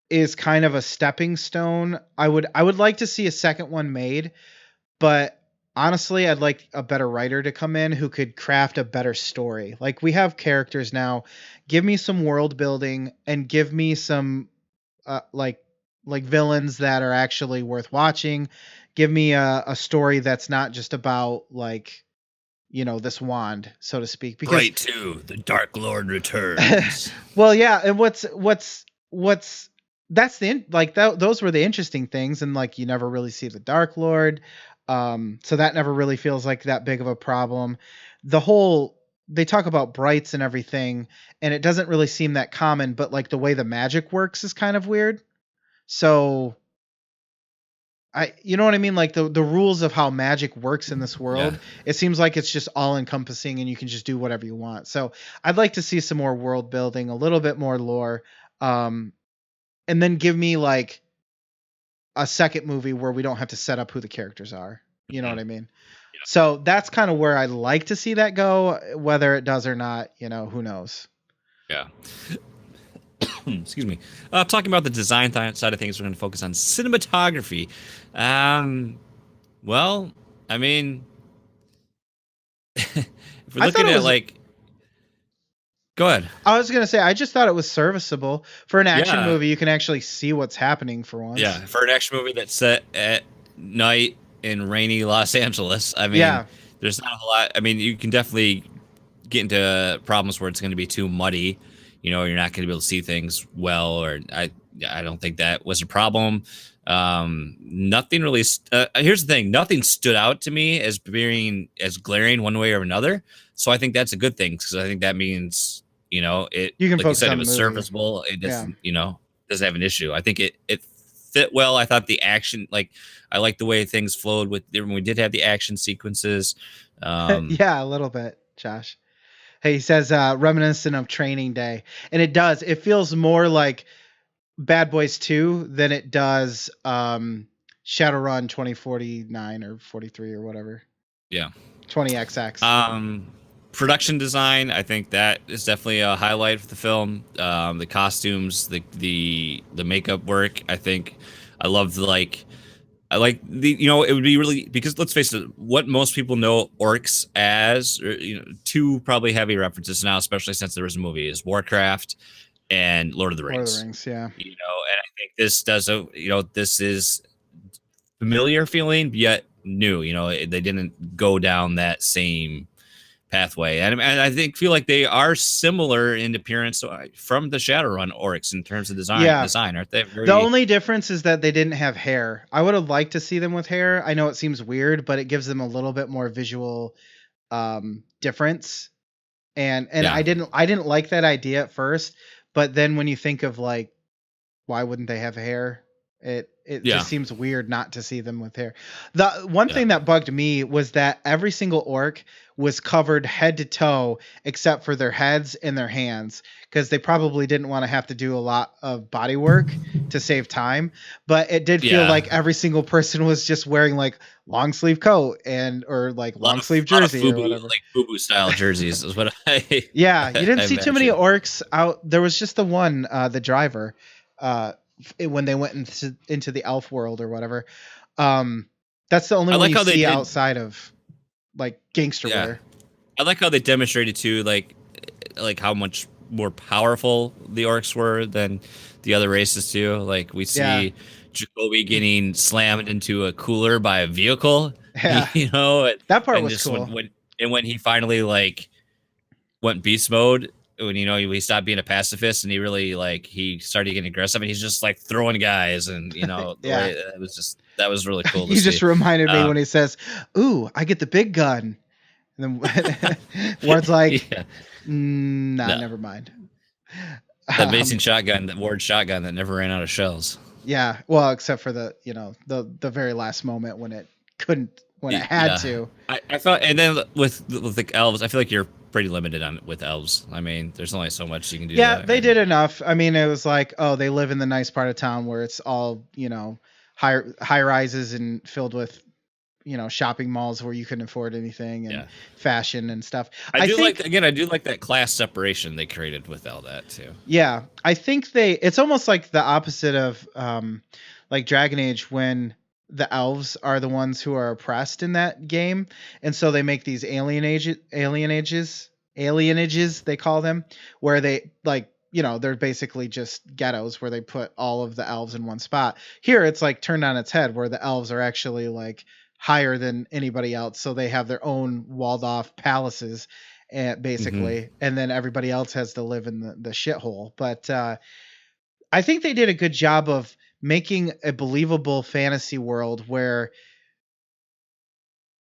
is kind of a stepping stone. I would like to see a second one made, but honestly, I'd like a better writer to come in who could craft a better story. Like we have characters now, give me some world building and give me some like villains that are actually worth watching. Give me a story that's not just about like, this wand, so to speak. Because right to the Dark Lord returns. Well, yeah, and what's that's those were the interesting things, and like you never really see the Dark Lord, so that never really feels like that big of a problem. They talk about brights and everything, and it doesn't really seem that common, but like the way the magic works is kind of weird. So you know what I mean? Like the rules of how magic works in this world, it seems like it's just all encompassing and you can just do whatever you want. So I'd like to see some more world building, a little bit more lore. And then give me like a second movie where we don't have to set up who the characters are. You know what I mean? Yeah. So that's kind of where I'd like to see that go. Whether it does or not, who knows? Yeah. Excuse me. Talking about the design side of things, we're going to focus on cinematography. Well, I mean, if we're looking at like, go ahead. I was going to say, I just thought it was serviceable for an action movie. You can actually see what's happening for once. Yeah, for an action movie that's set at night in rainy Los Angeles. I mean, there's not a whole lot. I mean, you can definitely get into problems where it's going to be too muddy. You're not going to be able to see things well, or I don't think that was a problem. Nothing really. Here's the thing: nothing stood out to me as being as glaring one way or another. So I think that's a good thing, because I think that means it. You can like focus you said, on it was the movie. serviceable. It doesn't doesn't have an issue. I think it fit well. I thought the action, I liked the way things flowed when we did have the action sequences. Yeah, a little bit, Josh. Hey, he says reminiscent of Training Day, and it does. It feels more like Bad Boys 2 than it does Shadowrun 2049 or 43 or whatever. Yeah. 20XX. Production design, I think that is definitely a highlight of the film. The costumes, the makeup work. I think I love I like it would be really, because let's face it, what most people know orcs as, or, two probably heavy references now, especially since there was a movie, is Warcraft and Lord of the Lord of the Rings. Rings, yeah. And I think this does this is familiar feeling yet new. They didn't go down that same pathway, and I feel like they are similar in appearance from the Shadowrun orcs in terms of design. Yeah. Design, aren't they? Very, The only difference is that they didn't have hair. I would have liked to see them with hair. I know it seems weird, but it gives them a little bit more visual difference. And Yeah. I didn't like that idea at first, but then when you think of like, why wouldn't they have hair? It Yeah. just seems weird not to see them with hair. The one Yeah. thing that bugged me was that every single orc was covered head to toe except for their heads and their hands, because they probably didn't want to have to do a lot of body work to save time. But it did feel Yeah. like every single person was just wearing like long sleeve coat or like long sleeve jersey or whatever. like FUBU style jerseys is what I. Yeah, you didn't see too many imagine. orcs out. There was just the one, the driver, when they went into the elf world or whatever. That's the only I one like you how they see did- outside of like gangster Yeah. wear. I like how they demonstrated too, like how much more powerful the orcs were than the other races too. Like we see Yeah. Jacoby getting slammed into a cooler by a vehicle. Yeah. That part was cool. When he finally went beast mode, when he stopped being a pacifist and he really he started getting aggressive, and he's just throwing guys, and the Yeah. way that was really cool to You see. just reminded me when he says, "Ooh, I get the big gun," and then Ward's like, Yeah. "Nah, No. never mind." That amazing shotgun, that Ward shotgun that never ran out of shells. Yeah, well, except for the very last moment when it had to. I thought, and then with the elves, I feel like you're pretty limited with elves. I mean, there's only so much you can do. Yeah, they did enough. I mean, it was like, oh, they live in the nice part of town where it's all high rises and filled with shopping malls where you can afford anything, and fashion and stuff. I do like that class separation they created with all that too. Yeah, I think it's almost like the opposite of like Dragon Age, when the elves are the ones who are oppressed in that game, and so they make these alienages they call them, where they they're basically just ghettos where they put all of the elves in one spot. Here it's like turned on its head, where the elves are actually like higher than anybody else, so they have their own walled off palaces, basically, and then everybody else has to live in the shithole. But I think they did a good job of making a believable fantasy world where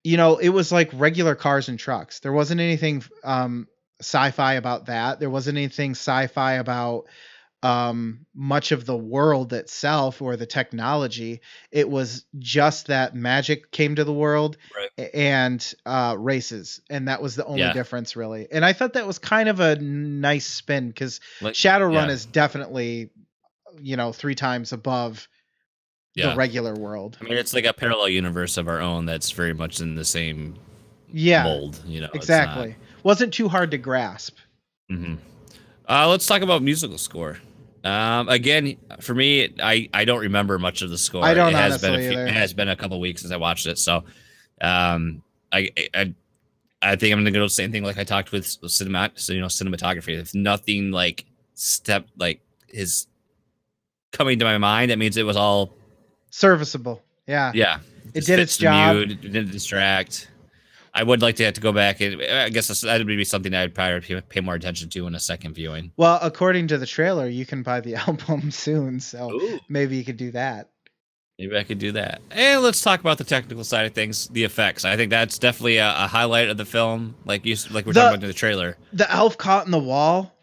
it was like regular cars and trucks. There wasn't anything sci-fi about that. There wasn't anything sci-fi about much of the world itself or the technology. It was just that magic came to the world, right, and races, and that was the only difference, really. And I thought that was kind of a nice spin, because Shadowrun is definitely 3 times above the regular world. I mean, it's like a parallel universe of our own that's very much in the same mold. Exactly. Wasn't too hard to grasp. Mm-hmm. Let's talk about musical score. Again, for me, I don't remember much of the score. I don't it has honestly either. It has been a couple weeks since I watched it, so I think I'm gonna go the same thing like I talked with cinematography. If nothing is coming to my mind, that means it was all serviceable. Yeah. Yeah. It did its job. It didn't distract. I would like to have to go back, and I guess that would be something I'd probably pay more attention to in a second viewing. Well, according to the trailer, you can buy the album soon, so maybe you could do that. Maybe I could do that. And let's talk about the technical side of things, the effects. I think that's definitely a highlight of the film, like we're talking about in the trailer. The elf caught in the wall,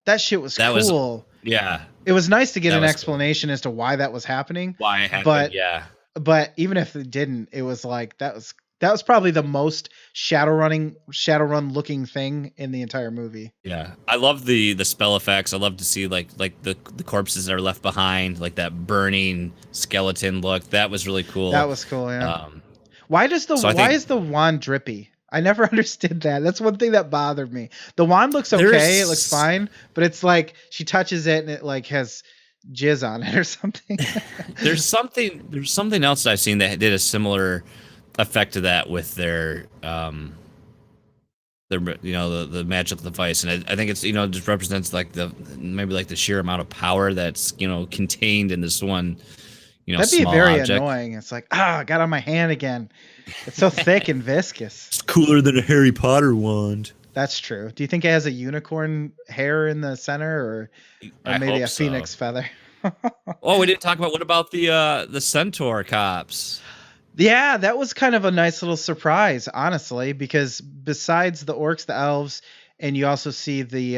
that shit was cool. Yeah. It was nice to get an explanation as to why that was happening. Why it happened, But even if it didn't, it was like that was probably the most Shadowrun looking thing in the entire movie. Yeah, I love the spell effects. I love to see like the corpses that are left behind, like that burning skeleton look. That was really cool. That was cool. Yeah. Why does So I why think is the wand drippy? I never understood that. That's one thing that bothered me. The wand looks okay, There's- it looks fine, but it's like she touches it and it like has jizz on it or something. there's something else I've seen that did a similar effect to that with their the magical device, and I think it's just represents like maybe like the sheer amount of power that's contained in this one That'd be small very object. annoying. It's like, I got on my hand again. It's so thick and viscous. It's cooler than a Harry Potter wand. That's true. Do you think it has a unicorn hair in the center, or I maybe hope a so. phoenix feather? Oh, we didn't talk about what about the centaur cops? Yeah, that was kind of a nice little surprise, honestly, because besides the orcs, the elves, and you also see the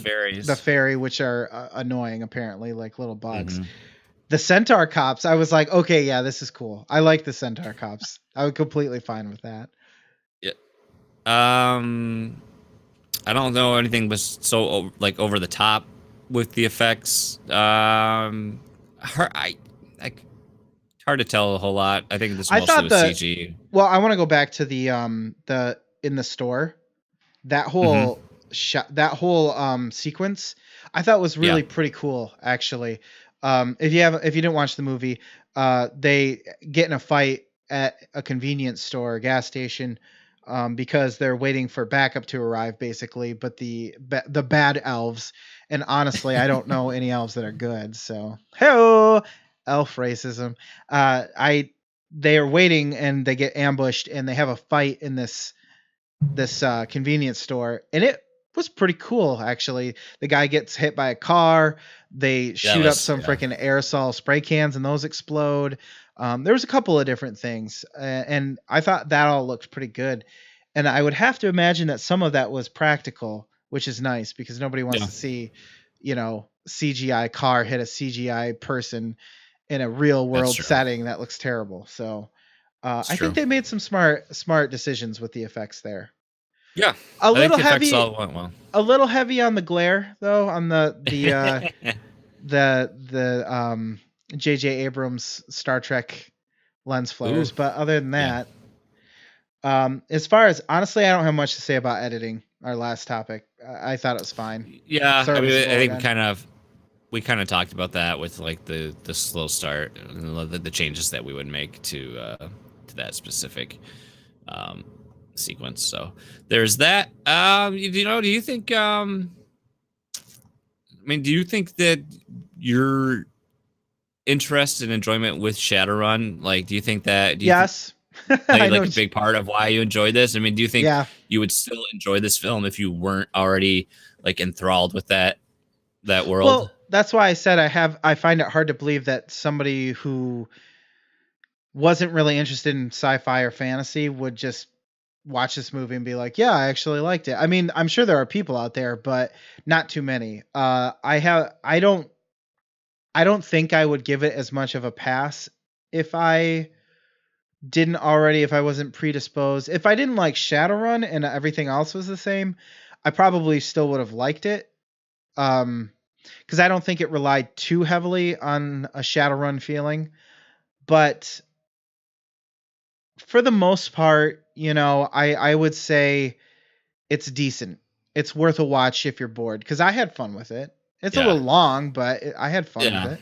fairies, the fairy, which are annoying apparently, like little bugs. Mhm. The centaur cops, I was like, okay, yeah, this is cool. I like the centaur cops. I was completely fine with that. Yeah. I don't know anything was so like over the top with the effects. Hard to tell a whole lot. I think this I mostly thought was CG. Well, I want to go back to the in the store. That whole that whole sequence I thought was really pretty cool, actually. If you didn't watch the movie, they get in a fight at a convenience store, gas station, because they're waiting for backup to arrive, basically. But the bad elves, and honestly, I don't know any elves that are good. So, hey, elf racism. They are waiting and they get ambushed and they have a fight in this convenience store, and it was pretty cool, actually. The guy gets hit by a car. They shoot up some freaking aerosol spray cans and those explode. There was a couple of different things, and I thought that all looked pretty good. And I would have to imagine that some of that was practical, which is nice because nobody wants to see, CGI car hit a CGI person in a real world setting. That looks terrible. So I think they made some smart decisions with the effects there. Yeah, a little heavy. A little heavy on the glare, though, on the J.J. Abrams Star Trek lens flares. Ooh. But other than that, as far as honestly, I don't have much to say about editing. Our last topic, I thought it was fine. Yeah, I think we kind of talked about that with like the slow start and the changes that we would make to that specific sequence. So there's that. Do you think do you think that your interest and enjoyment with Shadowrun, like, do you think that yes played like a big part of why you enjoyed this? Do you think you would still enjoy this film if you weren't already like enthralled with that world? Well, that's why I said I find it hard to believe that somebody who wasn't really interested in sci-fi or fantasy would just watch this movie and be like, yeah, I actually liked it. I'm sure there are people out there, but not too many. I don't think I would give it as much of a pass if I wasn't predisposed. If I didn't like Shadowrun and everything else was the same, I probably still would have liked it. Because I don't think it relied too heavily on a Shadowrun feeling. But for the most part, I would say it's decent. It's worth a watch if you're bored, because I had fun with it. It's a little long, but I had fun with it.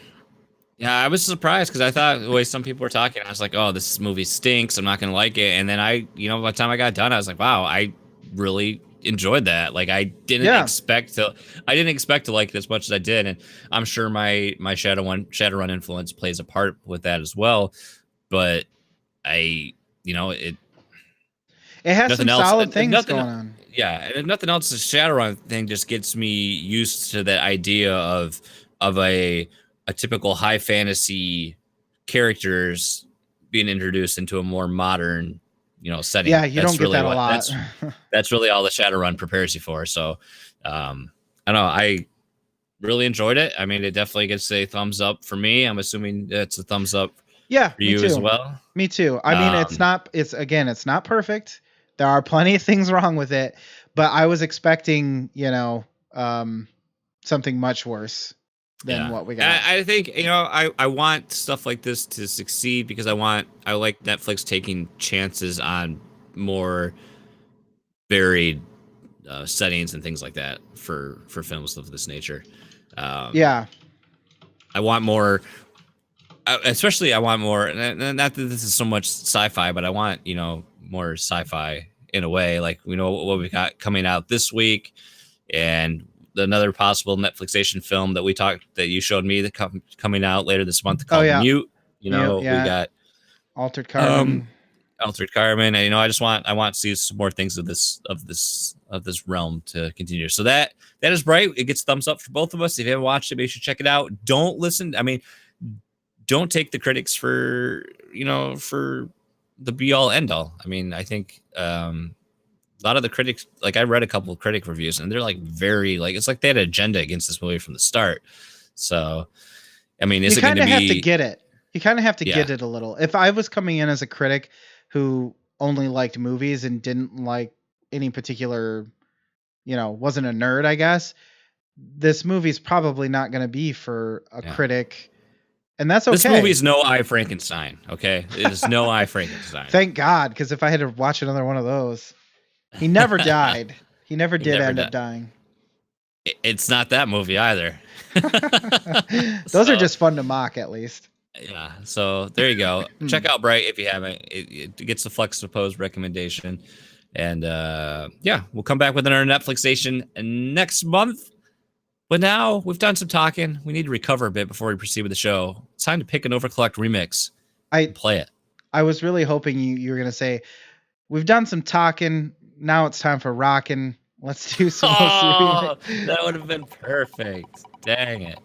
Yeah, I was surprised because I thought the way some people were talking, I was like, oh, this movie stinks. I'm not going to like it. And then by the time I got done, I was like, wow, I really enjoyed that. Like, I didn't expect to like it as much as I did. And I'm sure my Shadowrun influence plays a part with that as well. But it has some solid things going on. Yeah, and if nothing else, the Shadowrun thing just gets me used to that idea of a typical high fantasy characters being introduced into a more modern, setting. Yeah, you don't get that a lot. That's really all the Shadowrun prepares you for. So, I don't know. I really enjoyed it. It definitely gets a thumbs up for me. I'm assuming it's a thumbs up. Yeah, for you as well. Me too. It's not perfect. There are plenty of things wrong with it, but I was expecting, something much worse. than what we got. I think, I want stuff like this to succeed because I like Netflix taking chances on more varied settings and things like that for films of this nature. Yeah. I want more, especially I want more, not that this is so much sci-fi, but I want, more sci-fi in a way, like we know what we got coming out this week, and another possible Netflixation film that you showed me that coming out later this month called Mute. We got Altered Carbon. Altered Carbon, and I want to see some more things of this realm to continue. So that is Bright. It gets thumbs up for both of us. If you haven't watched it, maybe you should check it out. Don't take the critics for for the be all end all. I think a lot of the critics, like I read a couple of critic reviews, and they're like very it's like they had an agenda against this movie from the start. So is it going to be? You kind of have to get it. You kind of have to get it a little. If I was coming in as a critic who only liked movies and didn't like any particular, wasn't a nerd, I guess, this movie's probably not going to be for a critic. And that's okay. This movie is no I, Frankenstein, okay? It is no I, Frankenstein. Thank God, because if I had to watch another one of those, he never died. He never did end up dying. It's not that movie either. Those are just fun to mock, at least. Yeah, so there you go. Check out Bright if you haven't. It gets the Fluxtaposed recommendation. And we'll come back with another Netflixation next month. But now we've done some talking. We need to recover a bit before we proceed with the show. It's time to pick an Overclocked remix. Play it. I was really hoping you were going to say, we've done some talking. Now it's time for rocking. Let's do some remix. That would have been perfect. Dang it.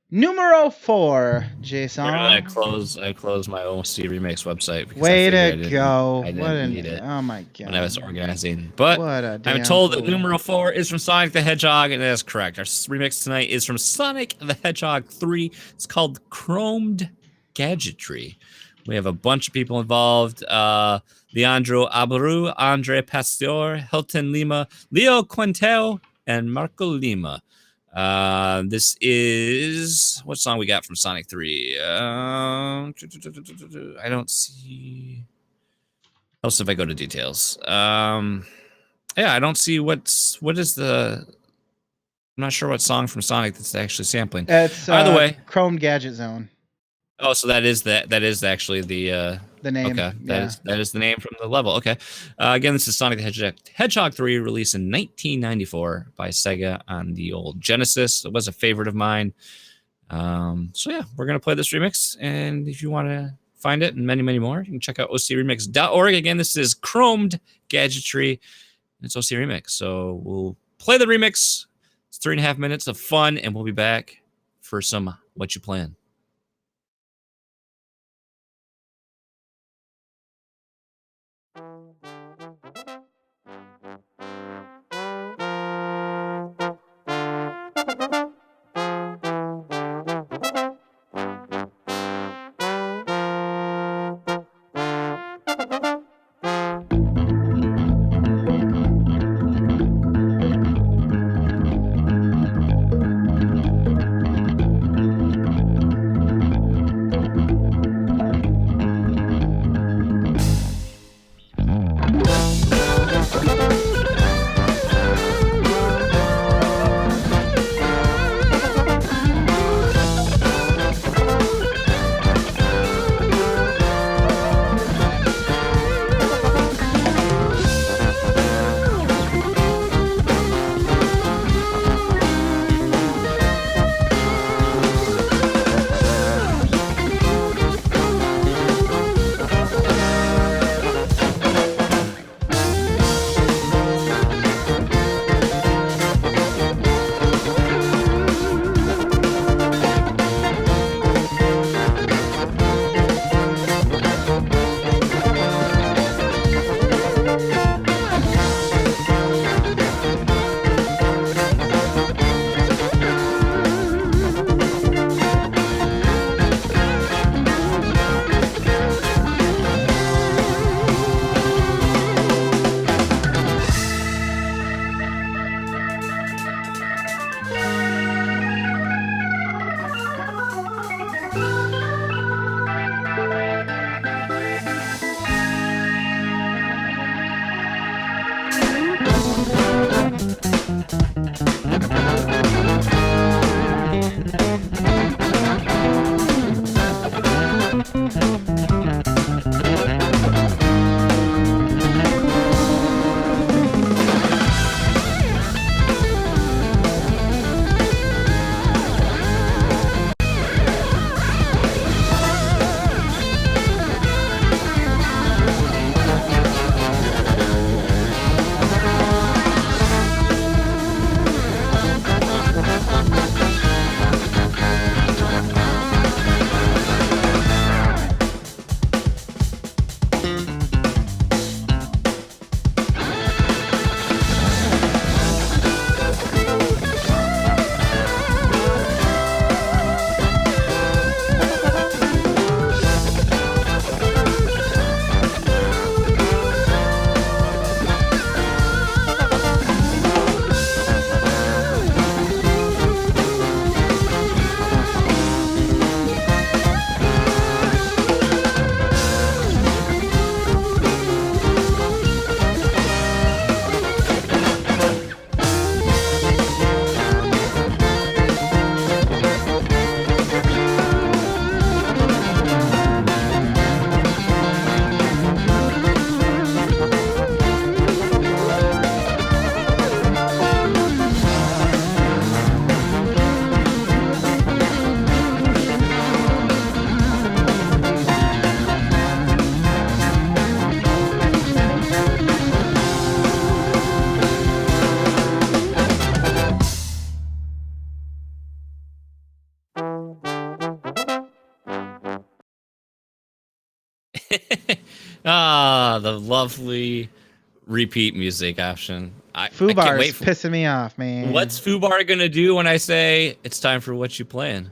Numero 4, Jason. I closed my OC Remix website. Way to go. I didn't need it. Oh my God. When I was organizing. But I'm told that numero 4 is from Sonic the Hedgehog, and that is correct. Our remix tonight is from Sonic the Hedgehog 3. It's called Chromed Gadgetry. We have a bunch of people involved. Leandro Abreu, Andre Pastor, Hilton Lima, Leo Quinteo, and Marco Lima. This is what song we got from Sonic 3? I don't see. Also, if I go to details, I don't see what is the. I'm not sure what song from Sonic that's actually sampling. It's by the way, Chrome Gadget Zone. Oh, so that is actually the name. Okay, that is the name from the level. Okay, again, this is Sonic the Hedgehog 3, released in 1994 by Sega on the old Genesis. It was a favorite of mine. We're gonna play this remix, and if you want to find it and many more, you can check out ocremix.org. Again, this is Chromed Gadgetry. It's OC Remix. So we'll play the remix. It's 3.5 minutes of fun, and we'll be back for some What You Plan. The lovely repeat music option. I can't Fubar's wait for pissing me off, man. what's Fubar gonna do when I say it's time for what you playing?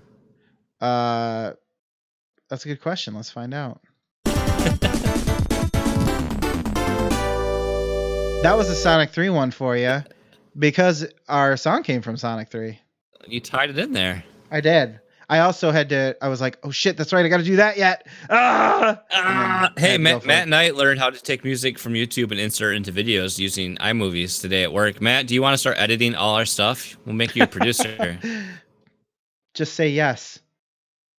That's a good question. Let's find out. That was a Sonic 3 one for you, because our song came from Sonic 3. You tied it in there. I did. I also had to. I was like, oh shit, that's right. I got to do that yet. Hey, Matt and I learned how to take music from YouTube and insert into videos using iMovies today at work. Matt, do you want to start editing all our stuff? We'll make you a producer. Just say yes.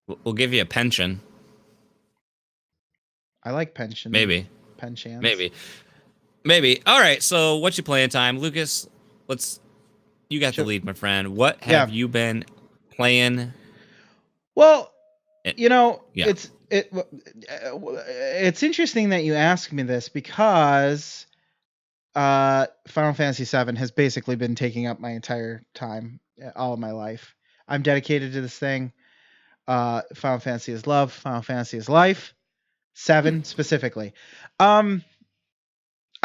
We'll give you a pension. I like pension. Maybe. Pensions. Maybe. All right. So, what you playing time, Lucas? You got the lead, my friend. What have you been playing? Well, it's interesting that you ask me this, because Final Fantasy VII has basically been taking up my entire time, all of my life. I'm dedicated to this thing. Final Fantasy is love. Final Fantasy is life. 7 specifically. I'm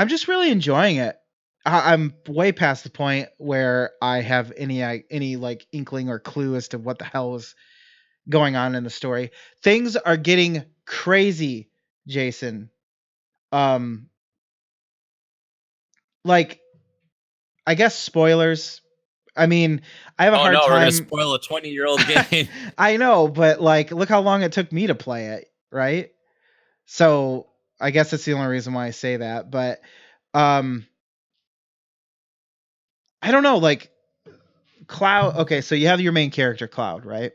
just really enjoying it. I'm way past the point where I have any like inkling or clue as to what the hell is going on in the story. Things are getting crazy, Jason. Like, I guess spoilers. I mean, I have a hard time. We're gonna spoil a 20-year-old game. I know, but like, look how long it took me to play it, right? So I guess that's the only reason why I say that. But I don't know, like Cloud. Okay, so you have your main character, Cloud, right?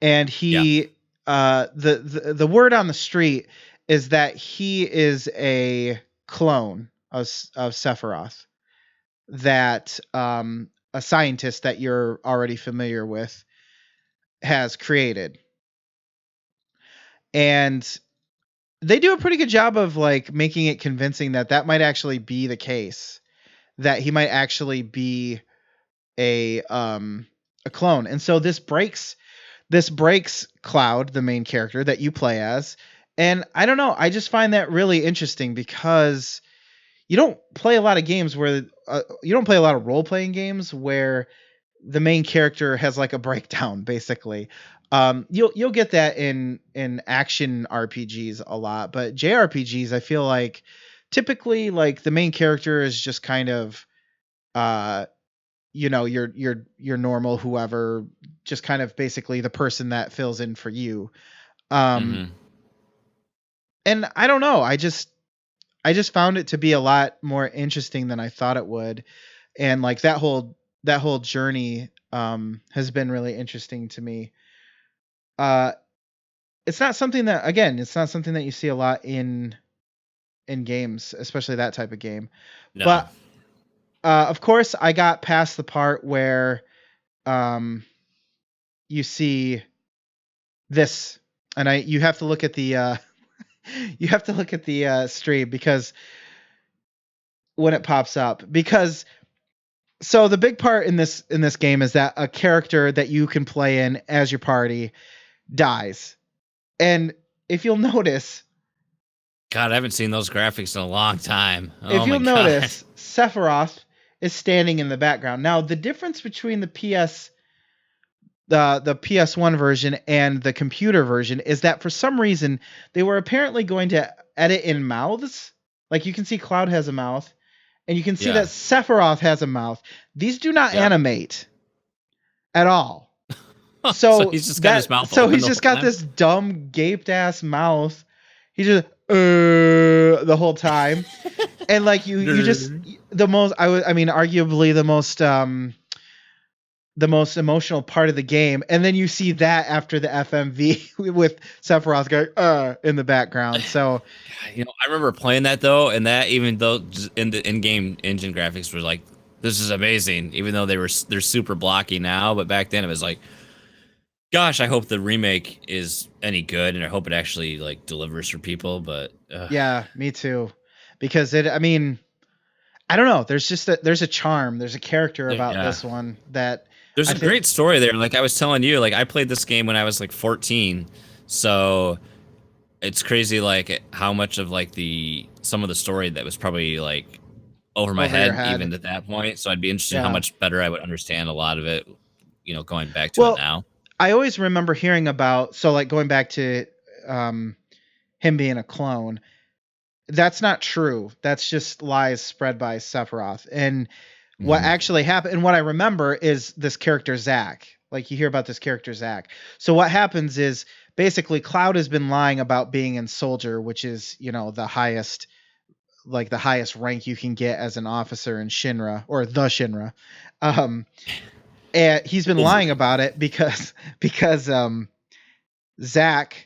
And he, the word on the street is that he is a clone of Sephiroth, that a scientist that you're already familiar with has created. And they do a pretty good job of like making it convincing that that might actually be the case, that he might actually be a clone. And so this breaks Cloud, the main character that you play as. And I don't know, I just find that really interesting, because you don't play a lot of games where you don't play a lot of role-playing games where the main character has like a breakdown, basically. You'll get that in action RPGs a lot, but JRPGs, I feel like typically like the main character is just kind of your normal whoever, just kind of basically the person that fills in for you. And I don't know, I just found it to be a lot more interesting than I thought it would. And like that whole journey has been really interesting to me. It's not something that you see a lot in games, especially that type of game. No. But of course, I got past the part where you see this, and you have to look at the stream, because when it pops up, because so the big part in this game is that a character that you can play in as your party dies. And if you'll notice, God, I haven't seen those graphics in a long time. If you'll notice, Sephiroth is standing in the background. Now, the difference between the PS1 version and the computer version is that for some reason they were apparently going to edit in mouths. Like, you can see Cloud has a mouth, and you can see that Sephiroth has a mouth. These do not animate at all. So he's just got his mouth. So he's just got this dumb gaped ass mouth. He just the whole time, and like you just arguably the most emotional part of the game, and then you see that after the FMV with Sephiroth going in the background. So I remember playing that though, and that even though in the in-game engine graphics were like, this is amazing, even though they're super blocky now, but back then it was like, gosh, I hope the remake is any good, and I hope it actually like delivers for people. But yeah, me too, because I don't know. There's a charm. There's a character about this one that there's a great story there. Like I was telling you, like I played this game when I was like 14, so it's crazy like how much of like some of the story that was probably like over my Over your head head. even at that point. So I'd be interested in how Yeah. much better I would understand a lot of it, going back to it Well, now. I always remember hearing about, so like going back to him being a clone. That's not true. That's just lies spread by Sephiroth. And what Mhm. actually happened, and what I remember is this character Zack. Like you hear about this character Zack. So what happens is basically Cloud has been lying about being in Soldier, which is the highest, like the highest rank you can get as an officer in Shinra, or the Shinra. Um, and he's been lying Wolverine. about it because Zack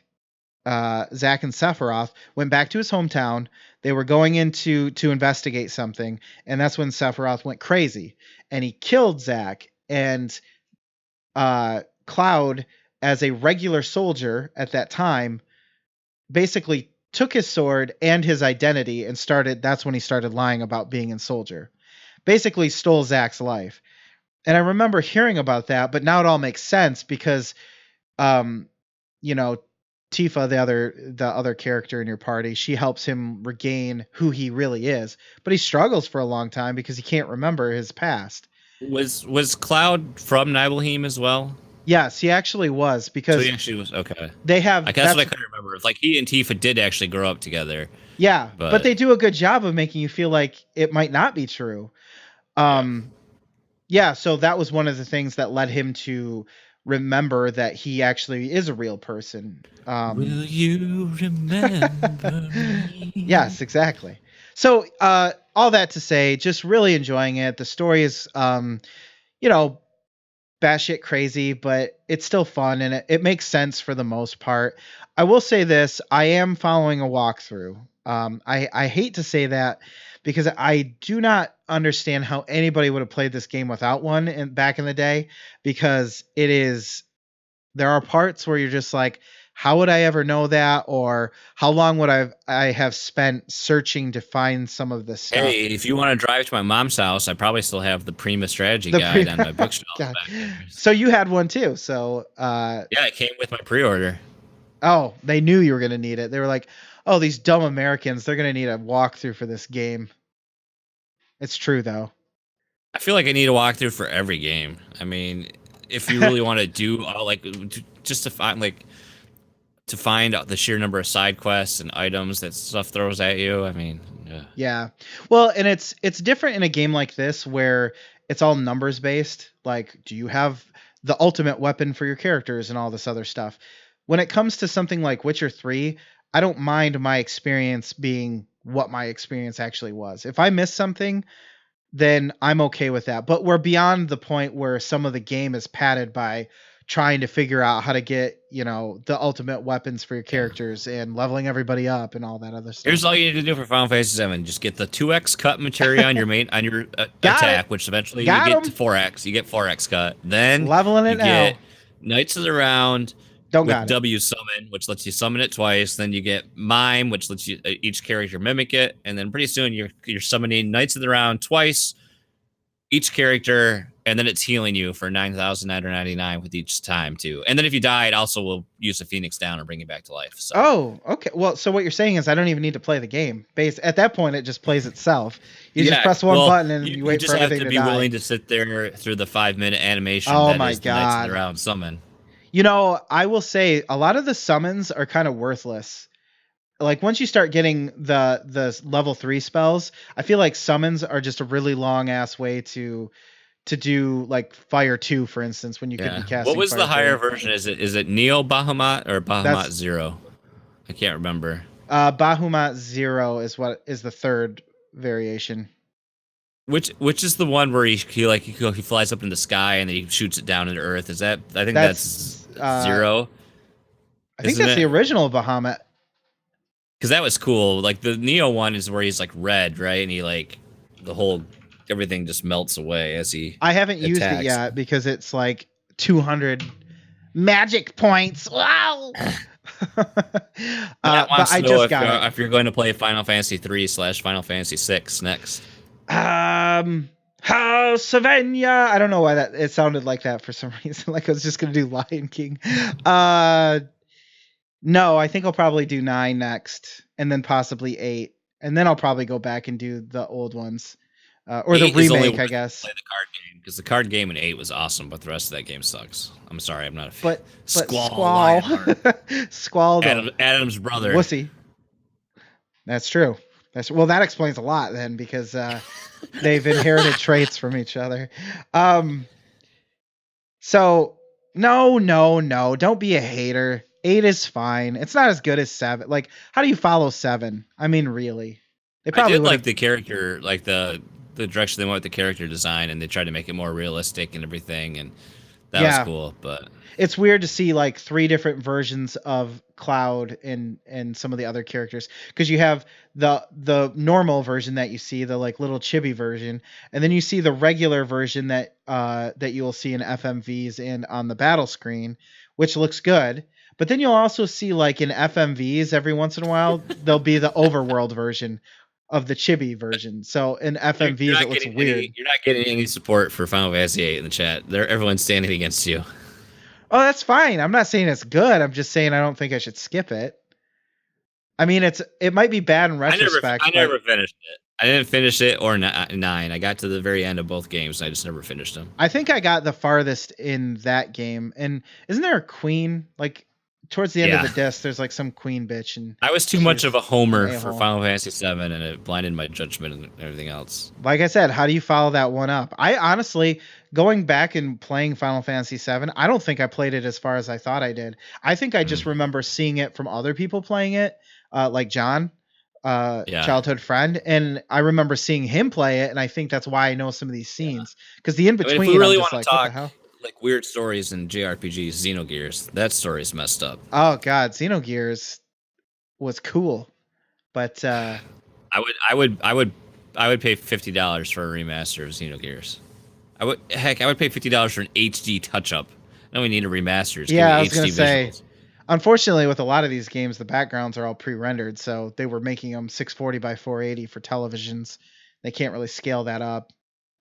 Zack and Sephiroth went back to his hometown. They were going in to investigate something, and that's when Sephiroth went crazy and he killed Zack. And Cloud, as a regular soldier at that time, basically took his sword and his identity and started. That's when he started lying about being in Soldier. Basically, stole Zack's life. And I remember hearing about that, but now it all makes sense because um, you know, Tifa, the other character in your party, she helps him regain who he really is. But he struggles for a long time because he can't remember his past. Was Cloud from Nibelheim as well? Yes, he actually was, So because he actually was okay. they have Like that's what I couldn't remember. It's like he and Tifa did actually grow up together, yeah, but but they do a good job of making you feel like it might not be true. yeah. Yeah, so that was one of the things that led him to remember that he actually is a real person. Will you remember me? Yes, exactly. So, all that to say, just really enjoying it. The story is, you know, batshit crazy, but it's still fun and it makes sense for the most part. I will say this: I am following a walkthrough. I hate to say that because I do not understand how anybody would have played this game without one back in the day, because there are parts where you're just like, how would I ever know that? Or how long would I have spent searching to find some of this stuff? Hey, if you want to drive to my mom's house, I probably still have the Prima strategy The guide pre on my bookshelf God. back there. So you had one too. So Yeah, it came with my pre-order. oh, they knew you were gonna need it. They were like, oh, these dumb Americans, they're gonna need a walkthrough for this game. It's true though. I feel like I need a walkthrough for every game. I mean, if you really want to do all just to find out the sheer number of side quests and items that stuff throws at you. I mean, yeah. Yeah. Well, and it's different in a game like this where it's all numbers based. Like, do you have the ultimate weapon for your characters and all this other stuff? When it comes to something like Witcher 3, I don't mind my experience being what my experience actually was. If I miss something, then I'm okay with that. But we're beyond the point where some of the game is padded by trying to figure out how to get, the ultimate weapons for your Yeah. characters and leveling everybody up and all that other stuff. Here's all you need to do for Final Fantasy 7: just get the 2x cut materia on your Got it. attack, which eventually Got you get to 'em. 4x. You get 4x cut. Then Leveling you it now. get Knights of the Round Don't with got it. W summon, which lets you summon it twice. Then you get Mime, which lets you each character mimic it, and then pretty soon you're summoning Knights of the Round twice, each character, and then it's healing you for 9,999 with each time too. And then if you die, it also will use a Phoenix down or bring you back to life. So. Oh, okay. Well, so what you're saying is I don't even need to play the game. At that point, it just plays itself. You just press one button and you wait just for have everything to to be die. willing to sit there through the 5-minute animation Oh that my is the Knights of the God. Round summon. I will say a lot of the summons are kind of worthless. Like once you start getting the level 3 spells, I feel like summons are just a really long ass way to do like Fire 2, for instance, when you could be Yeah. casting What was Fire the higher 3. version? Is it Neo Bahamut or Bahamut That's Zero? I can't remember. Bahamut 0 is what is the third variation. Which is the one where he flies up in the sky and then he shoots it down into Earth? Is that I think that's Zero? I think that's the original Bahamut. Because that was cool. Like the Neo one is where he's like red, right? And he everything just melts away as he. I haven't used it attacks. yet because it's like 200 magic points. Wow. But I just got it. If you're going to play Final Fantasy 3/Final Fantasy 6 next. Savannah. I don't know why it sounded like that for some reason. Like I was just gonna do Lion King. No, I think I'll probably do 9 next, and then possibly 8, and then I'll probably go back and do the old ones, or the 8 is only remake, I worth guess. play the card game because the card game in 8 was awesome, but the rest of that game sucks. I'm sorry, I'm not a fan. But Squall, Squall, Lionheart. Squall, the Adam's brother. wussy. That's true. Well, that explains a lot then, because they've inherited traits from each other. So no, don't be a hater. 8 is fine. It's not as good as 7. Like, how do you follow 7? I mean, really? They I probably did would like the character, like the direction they went with the character design, and they tried to make it more realistic and everything, and that was cool. But it's weird to see like 3 different versions of Cloud and some of the other characters, because you have the normal version that you see, the like little chibi version, and then you see the regular version that you will see in FMVs and on the battle screen, which looks good. But then you'll also see, like, in FMVs every once in a while, there'll be the overworld version of the chibi version. So in FMVs it looks weird. You're not getting any support for Final Fantasy 8 in the chat. Everyone's standing against you. Oh, that's fine. I'm not saying it's good. I'm just saying I don't think I should skip it. I mean, it might be bad in retrospect. I never finished it. I didn't finish it or 9. I got to the very end of both games, and I just never finished them. I think I got the farthest in that game. And isn't there a queen? Like, towards the end of the disc, there's like some queen bitch. And I was too much of a homer for Final Fantasy 7, and it blinded my judgment and everything else. Like I said, how do you follow that one up? I honestly, going back and playing Final Fantasy 7, I don't think I played it as far as I thought I did. I think I just remember seeing it from other people playing it, like John, childhood friend, and I remember seeing him play it, and I think that's why I know some of these scenes, because the in between. I mean, if we really want to talk like weird stories in JRPGs, Xenogears, that story's messed up. Oh God, Xenogears was cool, but I would pay $50 for a remaster of Xenogears. I would pay $50 for an HD touch up. No, we need a remaster. Yeah, I was gonna say. Unfortunately, with a lot of these games, the backgrounds are all pre-rendered, so they were making them 640 by 480 for televisions. They can't really scale that up.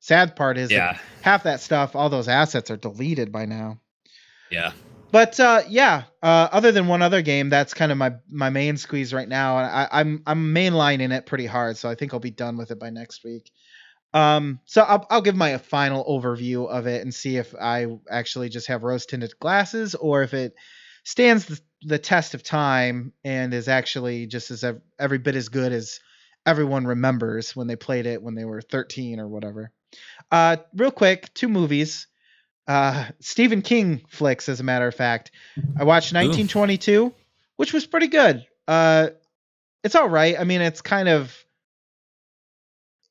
Sad part is that half that stuff, all those assets are deleted by now. Yeah. But other than one other game, that's kind of my main squeeze right now. I'm mainlining it pretty hard, so I think I'll be done with it by next week. So I'll give my final overview of it and see if I actually just have rose-tinted glasses, or if it stands the test of time and is actually just as every bit as good as everyone remembers when they played it when they were 13 or whatever. Real quick, 2 movies. Stephen King flicks, as a matter of fact. I watched 1922, which was pretty good. It's all right. I mean, it's kind of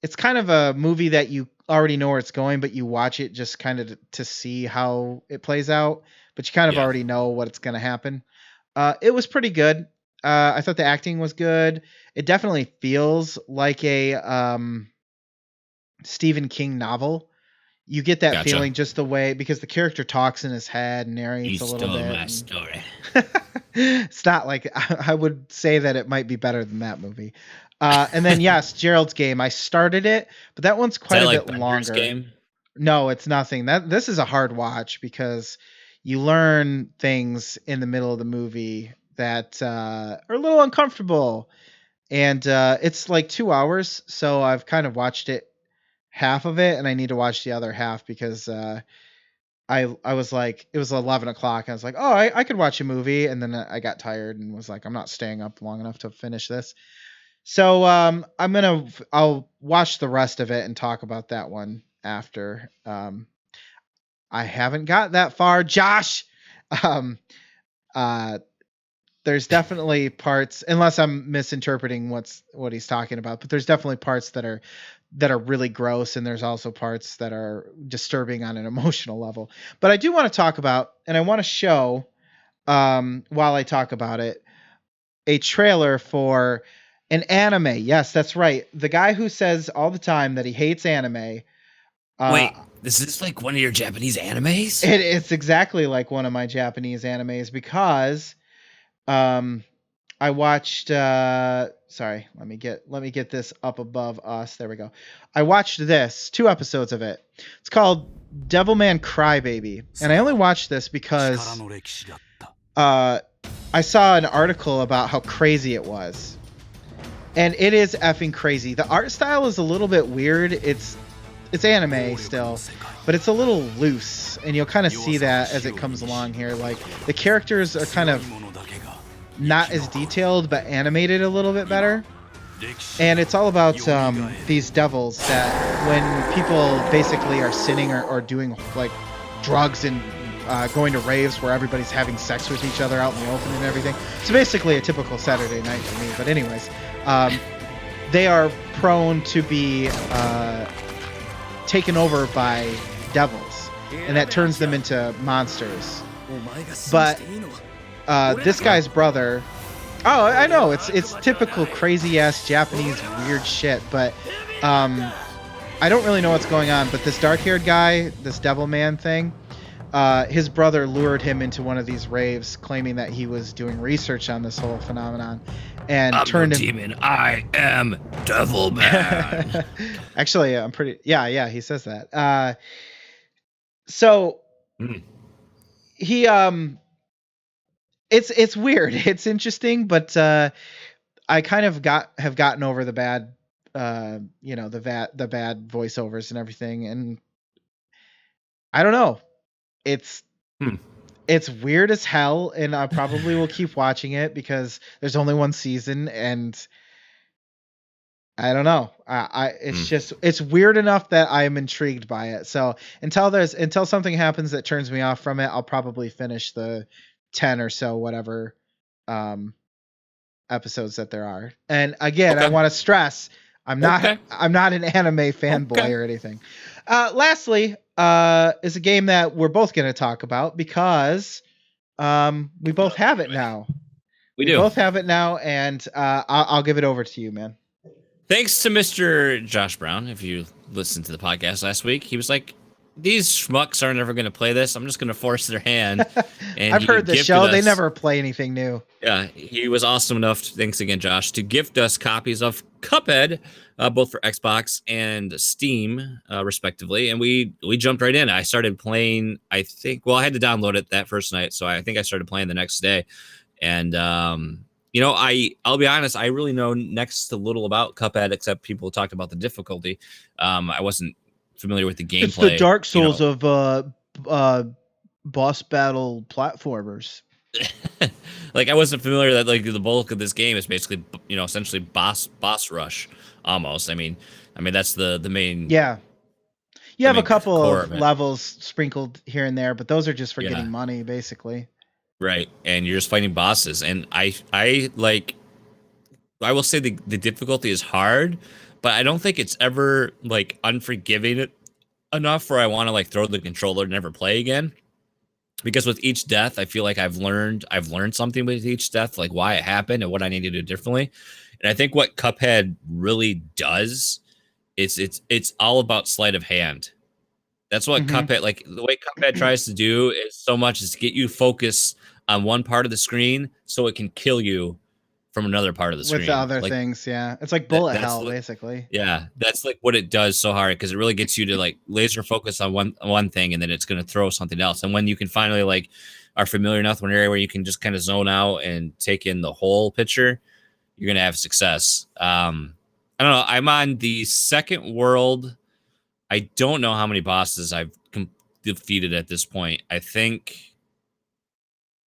a movie that you already know where it's going, but you watch it just kind of to see how it plays out. But you kind of already know what's going to happen. It was pretty good. I thought the acting was good. It definitely feels like a Stephen King novel. You get that feeling just the way, because the character talks in his head and narrates a little bit. My story. It's not like, I would say that it might be better than that movie. And then yes, Gerald's Game. I started it, but that one's quite a bit longer. Game? No, it's nothing. This is a hard watch, because you learn things in the middle of the movie that are a little uncomfortable, and it's like 2 hours, so I've kind of watched it, half of it, and I need to watch the other half, because I was like, it was 11 o'clock, and I was like, oh, I could watch a movie, and then I got tired and was like, I'm not staying up long enough to finish this. So I'll watch the rest of it and talk about that one after. I haven't got that far, Josh. There's definitely parts, unless I'm misinterpreting what he's talking about, but there's definitely parts that are really gross, and there's also parts that are disturbing on an emotional level. But I do want to talk about, and I want to show, while I talk about it, a trailer for an anime. Yes, that's right. The guy who says all the time that he hates anime. Wait, this is like one of your Japanese animes? It's exactly like one of my Japanese animes, because I watched sorry, let me get this up above us. There we go. I watched 2 episodes of it. It's called Devilman Crybaby, and I only watched this because I saw an article about how crazy it was. And it is effing crazy. The art style is a little bit weird. It's anime still, but it's a little loose, and you'll kind of see that as it comes along here. Like, the characters are kind of not as detailed, but animated a little bit better. And it's all about these devils that when people basically are sinning or doing like drugs and going to raves where everybody's having sex with each other out in the open and everything. So basically a typical Saturday night for me. But anyways, they are prone to be taken over by devils, and that turns them into monsters. But this guy's brother... Oh, I know, it's typical crazy-ass Japanese weird shit, but I don't really know what's going on. But this dark-haired guy, this devil man thing, his brother lured him into one of these raves, claiming that he was doing research on this whole phenomenon, and turned him... demon. I am Devil Man. Actually, I'm pretty... Yeah, he says that. So he it's weird. It's interesting, but I kind of have gotten over the bad the bad voiceovers and everything, and I don't know. It's weird as hell, and I probably will keep watching it because there's only one season, and I don't know. It's weird enough that I am intrigued by it. So until something happens that turns me off from it, I'll probably finish the 10 or so whatever episodes that there are. And again, I want to stress I'm not an anime fanboy or anything. Lastly, is a game that we're both going to talk about because we both have it now. We both have it now, and I'll give it over to you, man. Thanks to Mr. Josh Brown. If you listened to the podcast last week, he was like, these schmucks are never going to play this. I'm just going to force their hand. And I've heard the show. They never play anything new. Yeah, he was awesome enough, thanks again, Josh, to gift us copies of Cuphead, both for Xbox and Steam, respectively. And we jumped right in. I started playing, I had to download it that first night. So I think I started playing the next day. And, I'll be honest, I really know next to little about Cuphead, except people talked about the difficulty. I wasn't familiar with the gameplay. It's the Dark Souls of boss battle platformers. Like, I wasn't familiar that like the bulk of this game is basically, essentially boss rush almost. I mean that's the main. Yeah. You have a couple of levels sprinkled here and there, but those are just for getting money, basically. Right, and you're just fighting bosses, and I will say the difficulty is hard, but I don't think it's ever like unforgiving enough where I want to like throw the controller and never play again. Because with each death, I feel like I've learned something with each death, like why it happened and what I need to do differently. And I think what Cuphead really does is it's all about sleight of hand. That's what Cuphead, like the way Cuphead tries to do is so much is to get you focus on one part of the screen so it can kill you from another part of the screen. With the other things, yeah. It's like bullet hell, basically. Yeah, that's like what it does so hard because it really gets you to like laser focus on one thing, and then it's going to throw something else. And when you can finally like are familiar enough with an area where you can just kind of zone out and take in the whole picture, you're going to have success. I don't know. I'm on the second world. I don't know how many bosses I've defeated at this point. I think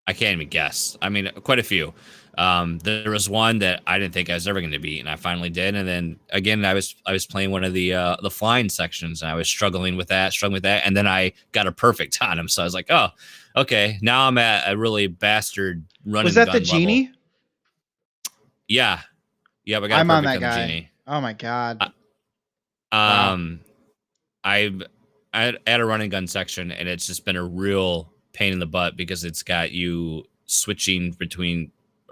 I can't even guess. I mean, quite a few. There was one that I didn't think I was ever going to beat, and I finally did. And then again, I was playing one of the flying sections, and I was struggling with that, and then I got a perfect on him. So I was like, oh, okay, now I'm at a really bastard running. Was that the genie? Level. Yeah, I got. I'm on that guy. Genie. Oh my god. Wow. I at a running gun section, and it's just been a real pain in the butt because it's got you switching between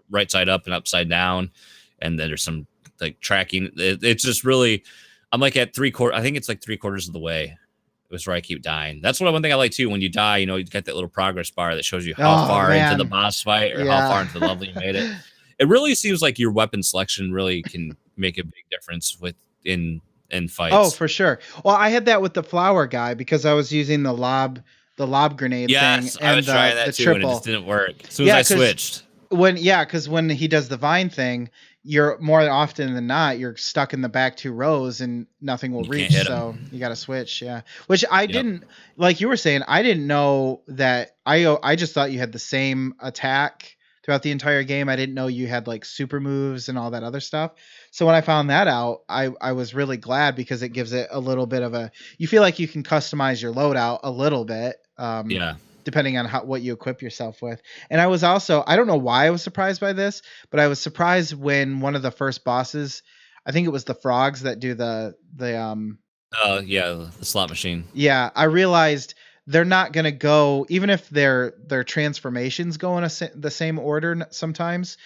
right side up and upside down, and then there's some like tracking. It's just really, I'm like at 3/4. I think it's like 3/4 of the way. It was where I keep dying. That's one thing I like too. When you die, you get that little progress bar that shows you how far into the boss fight or how far into the level you made it. It really seems like your weapon selection really can make a big difference in fights. Oh, for sure. Well, I had that with the flower guy because I was using the lob grenade thing. Yes, I was trying that too, triple. and it just didn't work. As soon as I switched. Because when he does the vine thing, you're more often than not you're stuck in the back 2 rows and nothing will You can't reach. hit So him. you got to switch. Yeah, which I Yep. didn't like. You were saying I didn't know that. I just thought you had the same attack throughout the entire game. I didn't know you had like super moves and all that other stuff. So when I found that out, I was really glad because it gives it a little bit of a. You feel like you can customize your loadout a little bit. Yeah. Depending on what you equip yourself with. And I was also, I don't know why I was surprised by this, but I was surprised when one of the first bosses, I think it was the frogs that do the Yeah, the slot machine. yeah, I realized they're not going to go, even if their transformations go in the same order sometimes,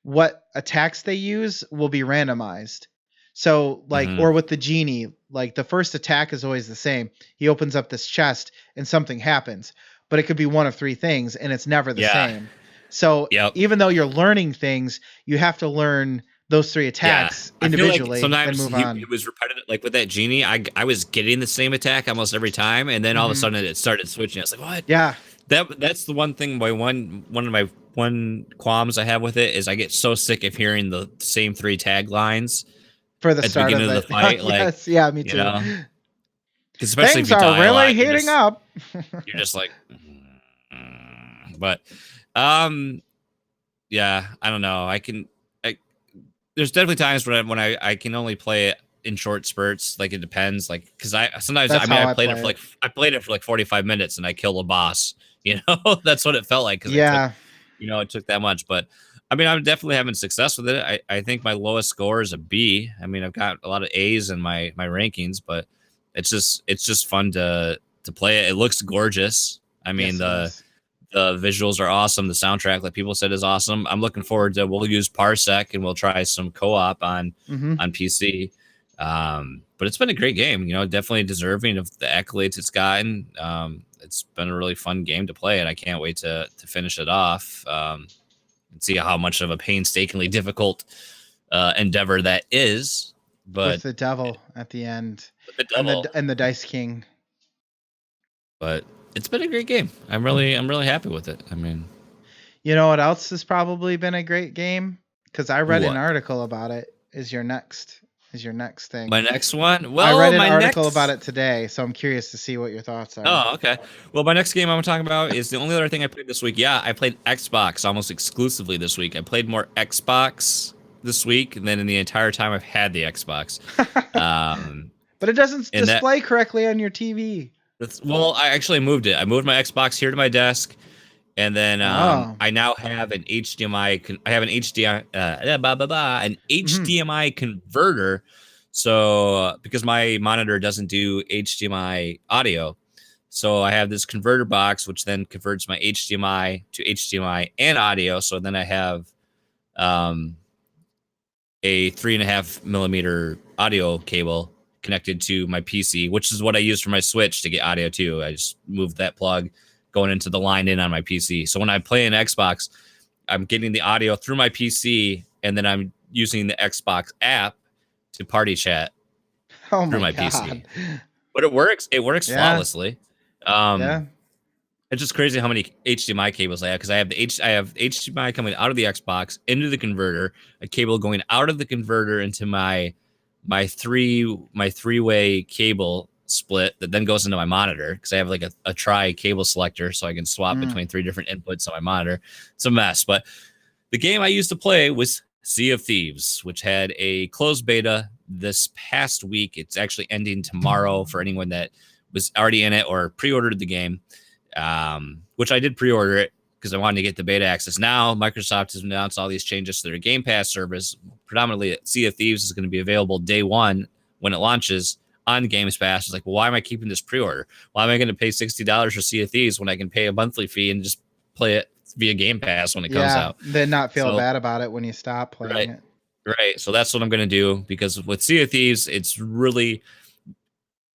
what attacks they use will be randomized. So like, Mhm. or with the genie, like the first attack is always the same. He opens up this chest and something happens, but it could be one of 3 things and it's never the Yeah. same. So Yep. even though you're learning things, you have to learn those 3 attacks I feel like individually and sometimes move on. it was repetitive. Like with that genie, I was getting the same attack almost every time, and then all of a sudden it started switching. I was like, what? Yeah. That's the one thing. One of my qualms I have with it is I get so sick of hearing the same 3 taglines For the at the start beginning of of the fight. Like, yes, yeah, me you too. know, because especially if Things you are die a really lot, heating up. you're just like, but, um, yeah, I don't know. There's definitely times when I can only play it in short spurts. Like it depends. Like because I sometimes That's how I I played it play for it. I played it for like 45 minutes and I killed a boss. You know, that's what it felt like because Yeah. it took that much. But I mean, I'm definitely having success with it. I think my lowest score is a B. I mean, I've got a lot of A's in my rankings, but it's just fun to play it. It looks gorgeous. I mean, Yes, it does. the visuals are awesome. The soundtrack, like people said, is awesome. I'm looking forward to. We'll use Parsec and we'll try some co-op on PC. But it's been a great game. You know, definitely deserving of the accolades it's gotten. It's been a really fun game to play, and I can't wait to finish it off and see how much of a painstakingly difficult endeavor that is. With But the devil at the end. the devil. And the Dice King. But it's been a great game. I'm really happy with it. I mean, You know what else has probably been a great game? Because I read an what? article about it. Is your next thing? My next one? I read Well, an my article next... about it today, so I'm curious to see what your thoughts are. Oh, okay. Well, my next game I'm talking about is the only other thing I played this week. Yeah, I played Xbox almost exclusively this week. I played more Xbox this week than in the entire time I've had the Xbox. But it doesn't and that- display correctly on your TV. Well, I actually moved it. I moved my Xbox here to my desk, and then I now have an HDMI. I have an HDMI, an HDMI converter. So because my monitor doesn't do HDMI audio, so I have this converter box, which then converts my HDMI to HDMI and audio. So then I have a 3.5 millimeter audio cable connected to my PC, which is what I use for my Switch to get audio too. I just moved that plug going into the line in on my PC. So when I play an Xbox, I'm getting the audio through my PC, and then I'm using the Xbox app to party chat through my PC. But it works. It works flawlessly. Yeah. It's just crazy how many HDMI cables I have, because I have HDMI coming out of the Xbox into the converter, a cable going out of the converter into my three-way cable split that then goes into my monitor, because I have like a tri cable selector, so I can swap between 3 different inputs on my monitor. It's a mess. But the game I used to play was Sea of Thieves, which had a closed beta this past week. It's actually ending tomorrow for anyone that was already in it or pre-ordered the game, which I did pre-order it because I wanted to get the beta access. Now Microsoft has announced all these changes to their Game Pass service. Predominantly, Sea of Thieves is going to be available day one when it launches on Games Pass. It's like, well, why am I keeping this pre-order? Why am I going to pay $60 for Sea of Thieves when I can pay a monthly fee and just play it via Game Pass when it comes out? Then not feel bad about it when you stop playing it. Right. So that's what I'm going to do, because with Sea of Thieves, it's really,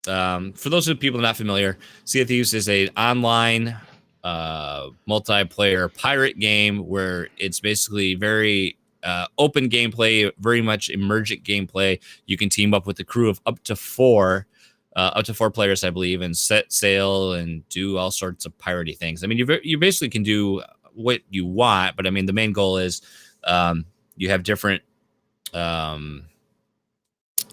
for those of the people not familiar, Sea of Thieves is an online multiplayer pirate game where it's basically very open gameplay, very much emergent gameplay. You can team up with a crew of up to four players, I believe, and set sail and do all sorts of piratey things. I mean, you basically can do what you want, but I mean the main goal is you have different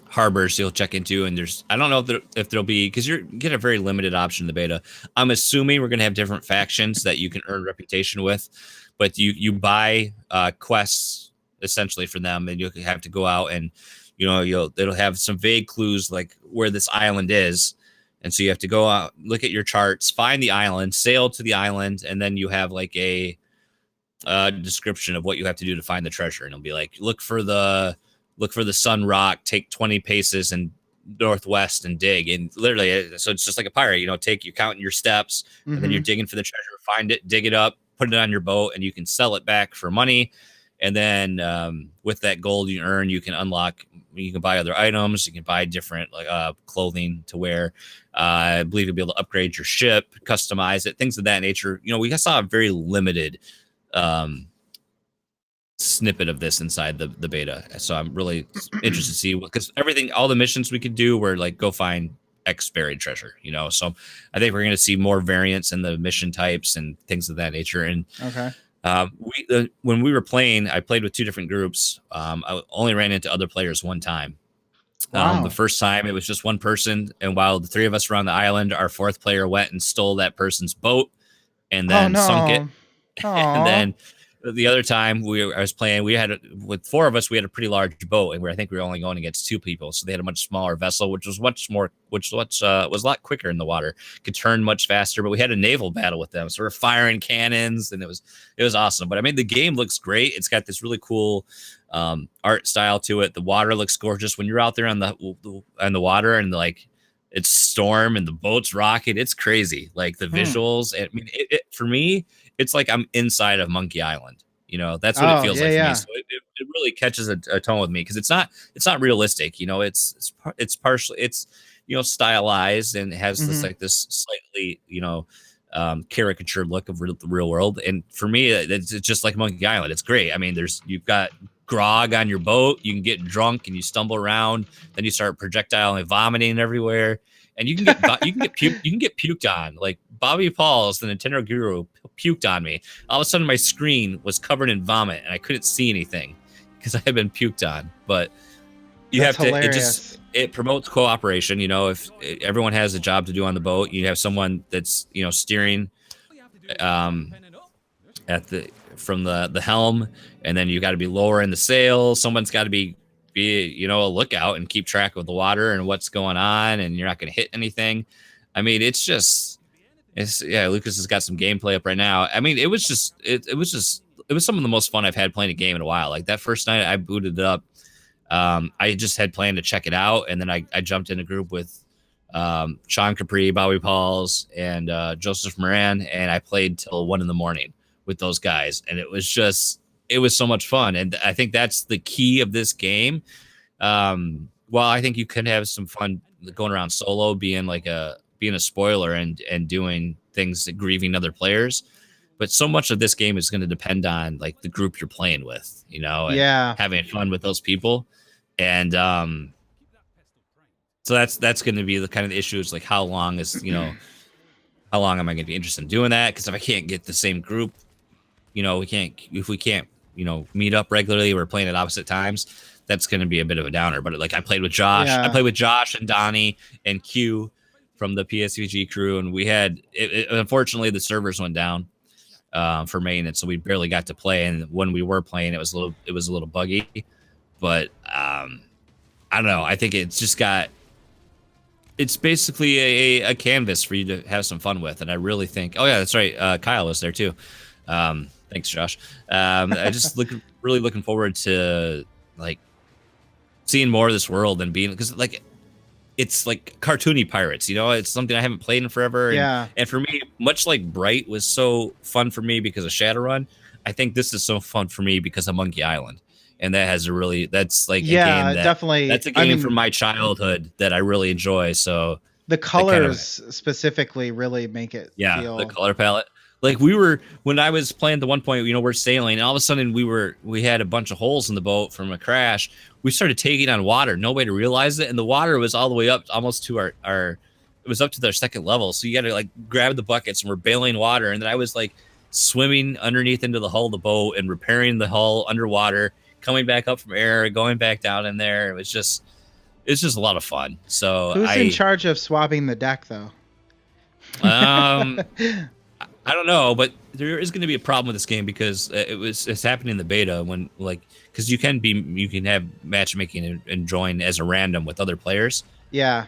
harbors you'll check into, and there's I don't know if there'll be, because you get a very limited option in the beta. I'm assuming we're gonna have different factions that you can earn reputation with, but you buy quests essentially for them, and you have to go out and it'll have some vague clues like where this island is, and so you have to go out, look at your charts, find the island, sail to the island, and then you have like a description of what you have to do to find the treasure, and it'll be like look for the sun rock, take 20 paces and northwest and dig, and literally so it's just like a pirate, you're counting your steps, and then you're digging for the treasure, find it, dig it up, put it on your boat, and you can sell it back for money. And then with that gold you earn, you can buy other items, you can buy different clothing to wear. I believe you'll be able to upgrade your ship, customize it, things of that nature. We saw a very limited snippet of this inside the beta, so I'm really interested to see, because all the missions we could do were like go find X buried treasure, so I think we're going to see more variance in the mission types and things of that nature. And Okay. When we were playing, I played with two different groups. I only ran into other players one time. Wow. The first time it was just one person, and while the three of us were on the island, our fourth player went and stole that person's boat and then sunk it. And then the other time I was playing, with four of us, we had a pretty large boat, and I think we were only going against two people. So they had a much smaller vessel, which was was a lot quicker in the water, could turn much faster, but we had a naval battle with them. So we're firing cannons, and it was awesome. But I mean, the game looks great. It's got this really cool art style to it. The water looks gorgeous when you're out there on the water, and like it's storm and the boat's rocking. It's crazy. Like the visuals. I mean, for me, it's like I'm inside of Monkey Island. That's what it feels like to me. So it really catches a tone with me, because it's not realistic. It's partially stylized, and has this slightly caricature look of the real world. And for me, it's just like Monkey Island. It's great. I mean, you've got grog on your boat, you can get drunk and you stumble around, then you start projectile and vomiting everywhere, and you can get puked on. Like Bobby Pauls, the Nintendo guru, puked on me. All of a sudden my screen was covered in vomit and I couldn't see anything because I had been puked on. But That's hilarious. it promotes cooperation. If everyone has a job to do on the boat, you have someone that's steering from the helm, and then you got to be lowering the sails. Someone's got to be a lookout and keep track of the water and what's going on, and you're not going to hit anything. I mean, Lucas has got some gameplay up right now. I mean, it was some of the most fun I've had playing a game in a while. Like that first night I booted it up, I just had planned to check it out, and then I jumped in a group with Sean Capri, Bobby Pauls, and Joseph Moran, and I played till 1 a.m. with those guys, and it was so much fun. And I think that's the key of this game. While I think you could have some fun going around solo, being a spoiler and doing things, grieving other players, but so much of this game is going to depend on like the group you're playing with, and having fun with those people. And so that's going to be the kind of the issue, is like how long am I going to be interested in doing that? Because if I can't get the same group, if we can't meet up regularly, we're playing at opposite times, that's going to be a bit of a downer. But like I played with Josh, and Donnie and Q from the PSVG crew, and we had unfortunately the servers went down for maintenance, so we barely got to play. And when we were playing, it was a little buggy. But I don't know. I think it's basically a canvas for you to have some fun with, and I really think. Oh yeah, that's right. Kyle was there too. Thanks, Josh. I just really looking forward to like seeing more of this world and being, because like it's like cartoony pirates, it's something I haven't played in forever. And for me, much like Bright was so fun for me because of Shadowrun, I think this is so fun for me because of Monkey Island. And that's a game definitely. That's a game from my childhood that I really enjoy. So the colors specifically really make it feel... the color palette. Like when I was playing the one point, we're sailing, and all of a sudden we had a bunch of holes in the boat from a crash. We started taking on water. Nobody realized it, and the water was all the way up almost to our it was up to their second level. So you got to like grab the buckets, and we're bailing water. And then I was like swimming underneath into the hull of the boat and repairing the hull underwater, coming back up from air, going back down in there. It's just a lot of fun. So Who's in charge of swabbing the deck, though? I don't know, but there is going to be a problem with this game because it's happening in the beta when because you can have matchmaking and join as a random with other players. Yeah.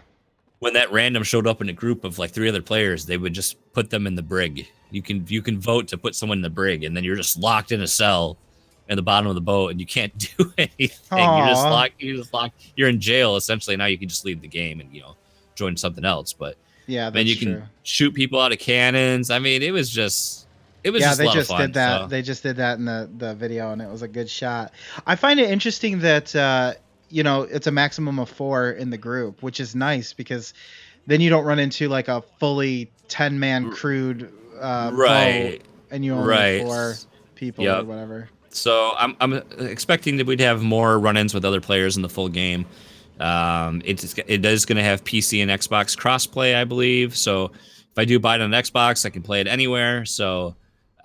When that random showed up in a group of like 3 other players, they would just put them in the brig. You can vote to put someone in the brig, and then you're just locked in a cell in the bottom of the boat, and you can't do anything. Aww. You're just locked. You're in jail essentially. Now you can just leave the game and join something else. But yeah, then you can shoot people out of cannons. I mean, it was just a lot of fun. Did that. So. They just did that in the video, and it was a good shot. I find it interesting that it's a maximum of 4 in the group, which is nice because then you don't run into like a fully 10-man crewed boat, and you only have 4 people or whatever. So I'm expecting that we'd have more run-ins with other players in the full game. It is going to have PC and Xbox crossplay, I believe. So if I do buy it on Xbox, I can play it anywhere. So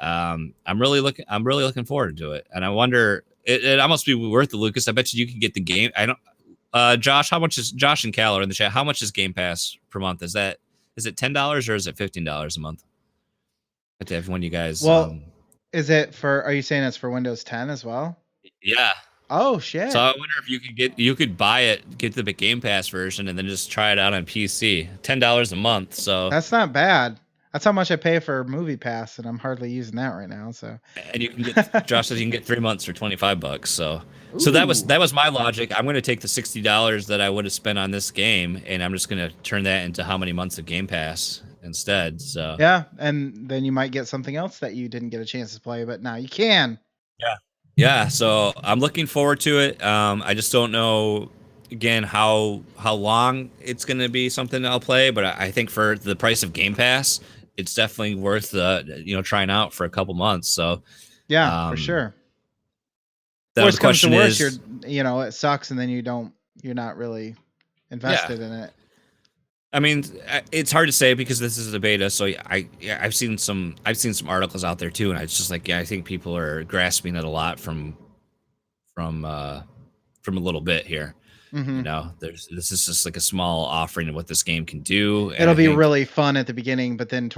I'm really looking forward to it. And I wonder, it almost be worth it, Lucas. I bet you can get the game. I don't. Josh, how much is Josh and Cal are in the chat? How much is Game Pass per month? Is it $10 or is it $15 a month? I have to have one of you guys. Well, are you saying it's for Windows 10 as well? Yeah. Oh shit. So I wonder if you could buy it, get the Game Pass version, and then just try it out on PC. $10 a month. So that's not bad. That's how much I pay for Movie Pass, and I'm hardly using that right now. So and you can get Josh says you can get 3 months for $25. So that was my logic. I'm going to take the $60 that I would have spent on this game, and I'm just going to turn that into how many months of Game Pass instead. So yeah, and then you might get something else that you didn't get a chance to play, but now you can. Yeah, so I'm looking forward to it. I just don't know, again, how long it's going to be something I'll play, but I think for the price of Game Pass, it's definitely worth trying out for a couple months. So yeah, for sure. The question is, it sucks, and then you're not really invested in it. I mean, it's hard to say because this is a beta. So I've seen some articles out there too, and it's just like, I think people are grasping it a lot from a little bit here. Mm-hmm. This is just like a small offering of what this game can do. It'll be really fun at the beginning, but then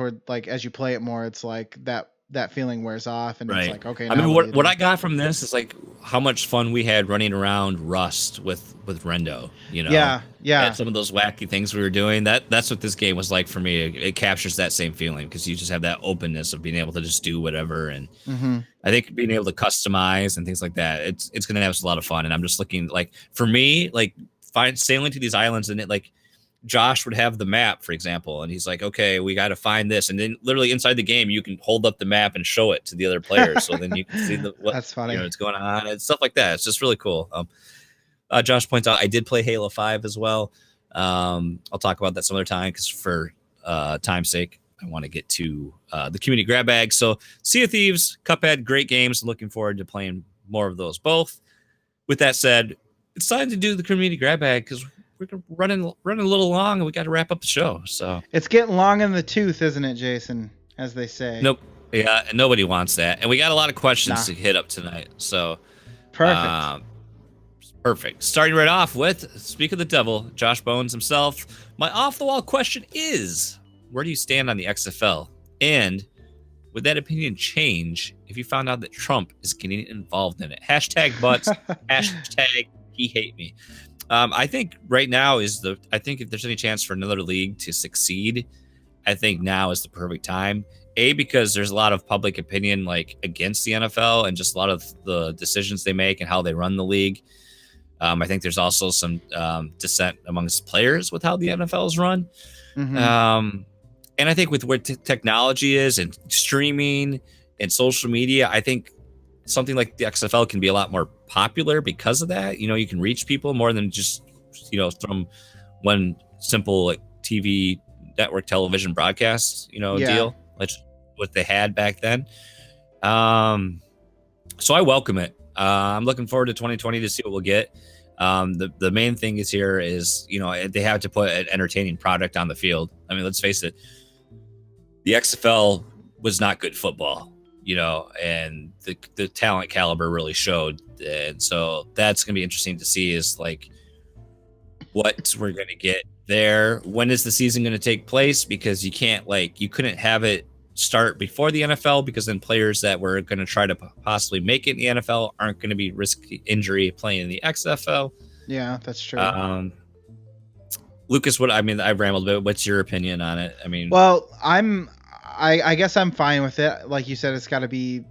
as you play it more, it's like that feeling wears off, and it's like, okay. I mean, what I got from this is like how much fun we had running around Rust with Rendo. Yeah. And some of those wacky things we were doing. That's what this game was like for me. It captures that same feeling because you just have that openness of being able to just do whatever, and I think being able to customize and things like that. It's going to have us a lot of fun, and I'm just looking like for me like sailing to these islands and it like. Josh would have the map, for example, and he's like, okay, we got to find this. And then literally inside the game, you can hold up the map and show it to the other players. So then you can see that's funny. What's going on and stuff like that. It's just really cool. Josh points out I did play Halo 5 as well. I'll talk about that some other time because for time's sake, I want to get to the community grab bag. So Sea of Thieves, Cuphead, great games. Looking forward to playing more of those both. With that said, it's time to do the community grab bag because we're running a little long and we got to wrap up the show. So it's getting long in the tooth, isn't it, Jason? As they say. Nope. Yeah, nobody wants that. And we got a lot of questions to hit up tonight. So perfect. Perfect. Starting right off with Speak of the Devil, Josh Bones himself. My off-the-wall question is, where do you stand on the XFL? And would that opinion change if you found out that Trump is getting involved in it? Hashtag butts. Hashtag he hate me. I think right now I think if there's any chance for another league to succeed, I think now is the perfect time. Because there's a lot of public opinion like against the NFL and just a lot of the decisions they make and how they run the league. I think there's also some dissent amongst players with how the NFL is run. And I think with where technology is and streaming and social media, I think something like the XFL can be a lot more popular because of that. You can reach people more than just, from one simple like TV network television broadcast, deal, like what they had back then. So I welcome it. I'm looking forward to 2020 to see what we'll get. The main thing is they have to put an entertaining product on the field. I mean, let's face it, the XFL was not good football. and the talent caliber really showed. And so that's going to be interesting to see is like what we're going to get there. When is the season going to take place? Because you couldn't have it start before the NFL, because then players that were going to try to possibly make it in the NFL aren't going to be risky injury playing in the XFL. Yeah, that's true. Lucas, I've rambled a bit. What's your opinion on it? Well, I guess I'm fine with it. Like you said, it's got to be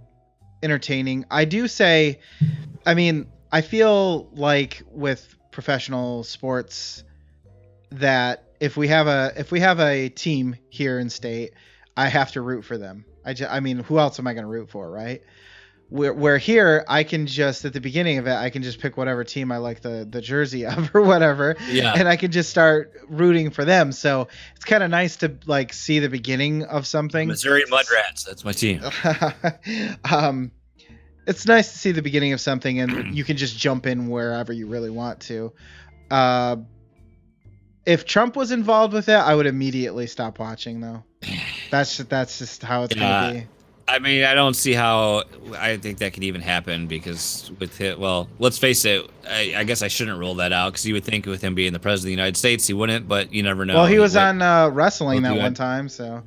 entertaining. I do say, I feel like with professional sports that if we have a team here in state, I have to root for them. Who else am I going to root for, right? Where here, I can just, at the beginning of it, I can just pick whatever team I like the jersey of or whatever. Yeah. And I can just start rooting for them. So it's kind of nice to like see the beginning of something. Missouri Mudrats. That's my team. It's nice to see the beginning of something, and you can just jump in wherever you really want to. If Trump was involved with it, I would immediately stop watching, though. That's just how it's going to be. I don't see how I think that could even happen, because with it, well, let's face it, I guess I shouldn't rule that out, because you would think with him being the president of the United States, he wouldn't, but you never know. Well, he was on wrestling that one time, so.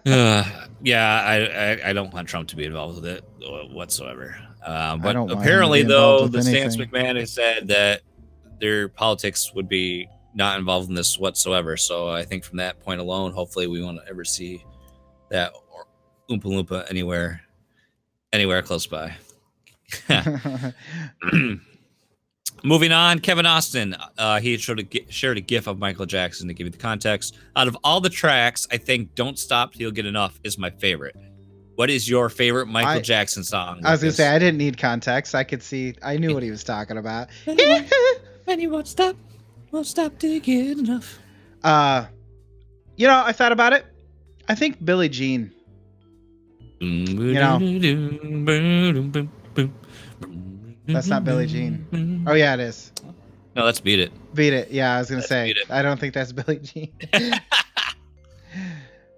Yeah, I don't want Trump to be involved with it whatsoever. But don't want apparently, him to be involved though, with the Stance anything. McMahon has said that their politics would be not involved in this whatsoever. So I think from that point alone, hopefully we won't ever see that Oompa Loompa anywhere close by. Moving on, Kevin Austin. He shared a GIF of Michael Jackson to give you the context. Out of all the tracks, I think "Don't Stop Till You Get Enough" is my favorite. What is your favorite Michael Jackson song? I was gonna say I didn't need context. I knew what he was talking about. And you won't stop till you get enough. I thought about it. I think Billie Jean. That's not Billie Jean. Oh yeah, it is. No, let's Beat It. Beat It. Yeah, I was gonna say. I don't think that's Billie Jean.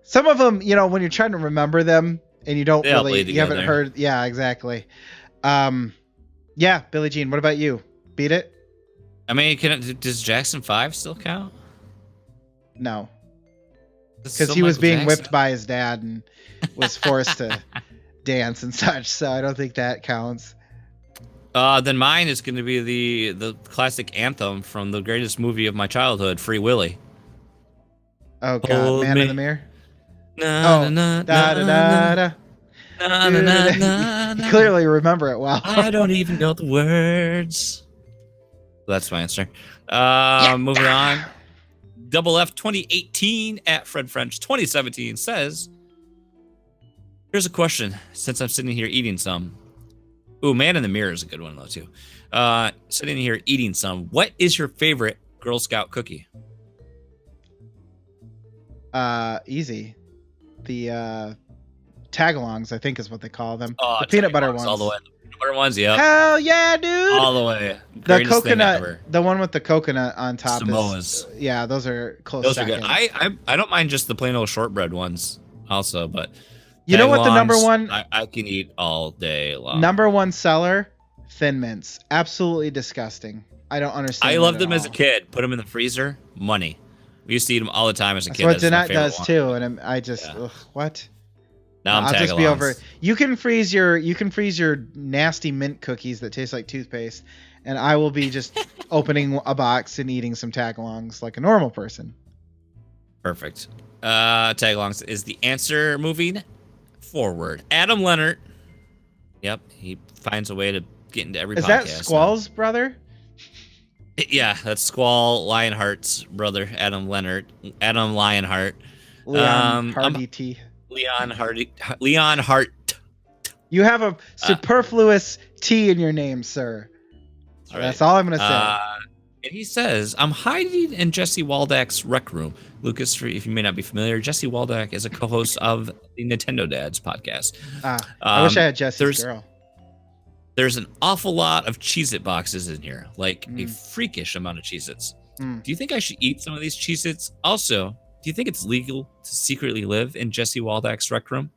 Some of them, when you're trying to remember them and you don't you haven't heard. Yeah, exactly. Yeah, Billie Jean. What about you? Beat It. Does Jackson 5 still count? No, because he was being whipped by his dad and was forced to dance and such. So I don't think that counts. Then mine is going to be the classic anthem from the greatest movie of my childhood, Free Willy. Oh God, Man in the Mirror. You clearly remember it well. I don't even know the words. That's my answer. Moving on. Double F 2018 at Fred French 2017 says, here's a question, since I'm sitting here eating some. Ooh, Man in the Mirror is a good one, though, too. Sitting here eating some. What is your favorite Girl Scout cookie? Easy. The tagalongs, I think is what they call them. Oh, the peanut butter ones. All the way. The peanut butter ones, yeah. Hell yeah, dude. All the way. The coconut, the one with the coconut on top. Samoas. Yeah, those are close. Those are good. I don't mind just the plain old shortbread ones also, but you know what the number one I can eat all day long. Number one seller, Thin Mints. Absolutely disgusting. I don't understand. I loved them as a kid. Put them in the freezer. Money. We used to eat them all the time as a kid. That's what Danette does too, and I just what? Now I'll just be over. You can freeze your nasty mint cookies that taste like toothpaste, and I will be just opening a box and eating some tagalongs like a normal person. Perfect. Tagalongs is the answer. Moving forward, Adam Leonard. Yep, he finds a way to get into every podcast. Is that Squall's brother? Yeah, that's Squall Lionheart's brother, Adam Leonard. Adam Lionheart. Leon Hardy T. Leon Hart. You have a superfluous T in your name, sir. So that's all I'm going to say. And he says, I'm hiding in Jesse Waldak's rec room. Lucas, if you may not be familiar, Jesse Waldak is a co-host of the Nintendo Dads podcast. I wish I had Jesse's girl. There's an awful lot of Cheez-It boxes in here, like a freakish amount of Cheez-Its. Do you think I should eat some of these Cheez-Its? Also, do you think it's legal to secretly live in Jesse Waldak's rec room?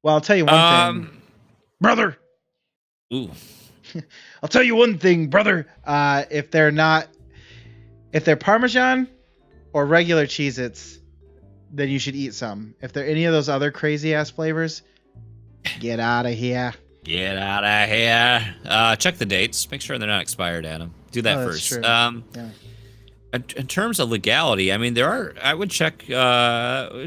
Well, I'll tell you one thing, brother. Ooh. I'll tell you one thing, brother. If they're Parmesan or regular Cheez-Its, then you should eat some. If they're any of those other crazy ass flavors, get out of here. Get out of here. Check the dates. Make sure they're not expired, Adam. Do that Oh, that's first. true. Yeah. In terms of legality, I mean, I would check.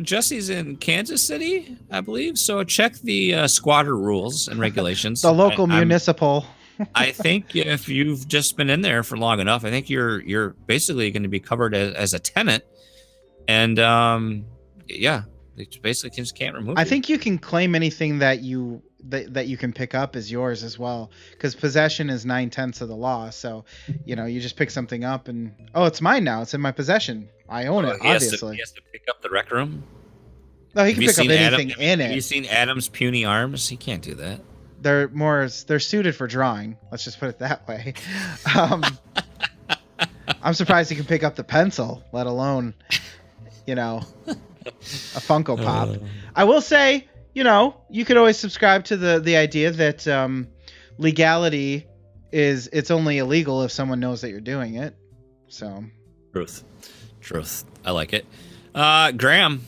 Jesse's in Kansas City, I believe. So check the squatter rules and regulations. The local municipal. I think if you've just been in there for long enough, I think you're basically going to be covered as a tenant. And yeah, they basically just can't remove. I think you can claim anything that you can pick up as yours as well, because possession is 9/10 of the law. So, you just pick something up and it's mine now. It's in my possession. I own it. Obviously, he has to pick up the rec room. No, he can pick up anything in it. Have you seen Adam's puny arms? He can't do that. They're suited for drawing. Let's just put it that way. I'm surprised he can pick up the pencil, let alone, a Funko Pop. I will say, you could always subscribe to the idea that legality it's only illegal if someone knows that you're doing it. So Truth. I like it. Graham,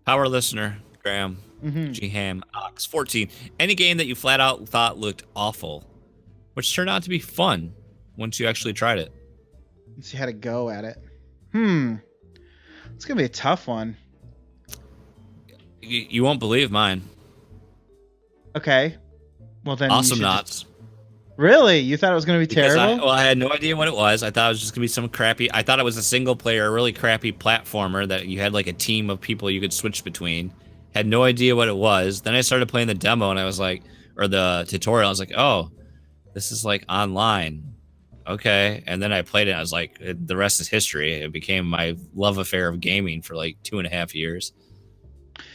power listener, Graham. G-Ham Ox 14. Any game that you flat out thought looked awful, which turned out to be fun once you actually tried it. Once you had a go at it. It's gonna be a tough one. You won't believe mine. Okay. Well then. Awesome Knots. Really? You thought it was gonna be terrible? I had no idea what it was. I thought it was just gonna be some crappy. I thought it was a single player, really crappy platformer that you had like a team of people you could switch between. Had no idea what it was. Then I started playing the demo and I was like, or the tutorial. I was like, oh, this is like online. Okay. And then I played it. And I was like, the rest is history. It became my love affair of gaming for like 2.5 years.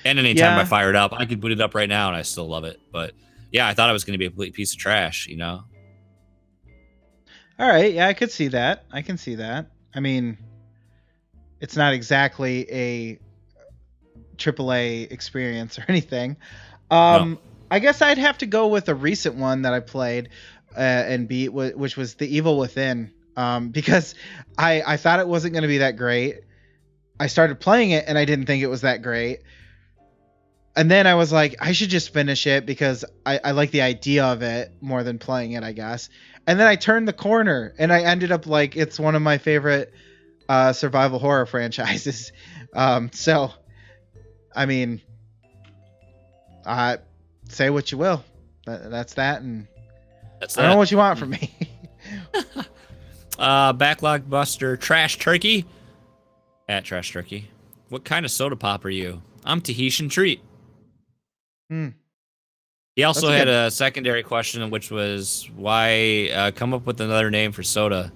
And anytime I fire it up, I could boot it up right now and I still love it. But yeah, I thought it was going to be a complete piece of trash, All right. Yeah, I could see that. I can see that. I mean, it's not exactly a AAA experience or anything. No. I guess I'd have to go with a recent one that I played and beat, which was The Evil Within, because I thought it wasn't going to be that great. I started playing it and I didn't think it was that great. And then I was like, I should just finish it because I like the idea of it more than playing it, I guess. And then I turned the corner and I ended up like, it's one of my favorite survival horror franchises. So, I mean, say what you will. That's that, and I don't know what you want from me. Backlog Buster Trash Turkey at Trash Turkey. What kind of soda pop are you? I'm Tahitian Treat. He also had a secondary question, which was why come up with another name for soda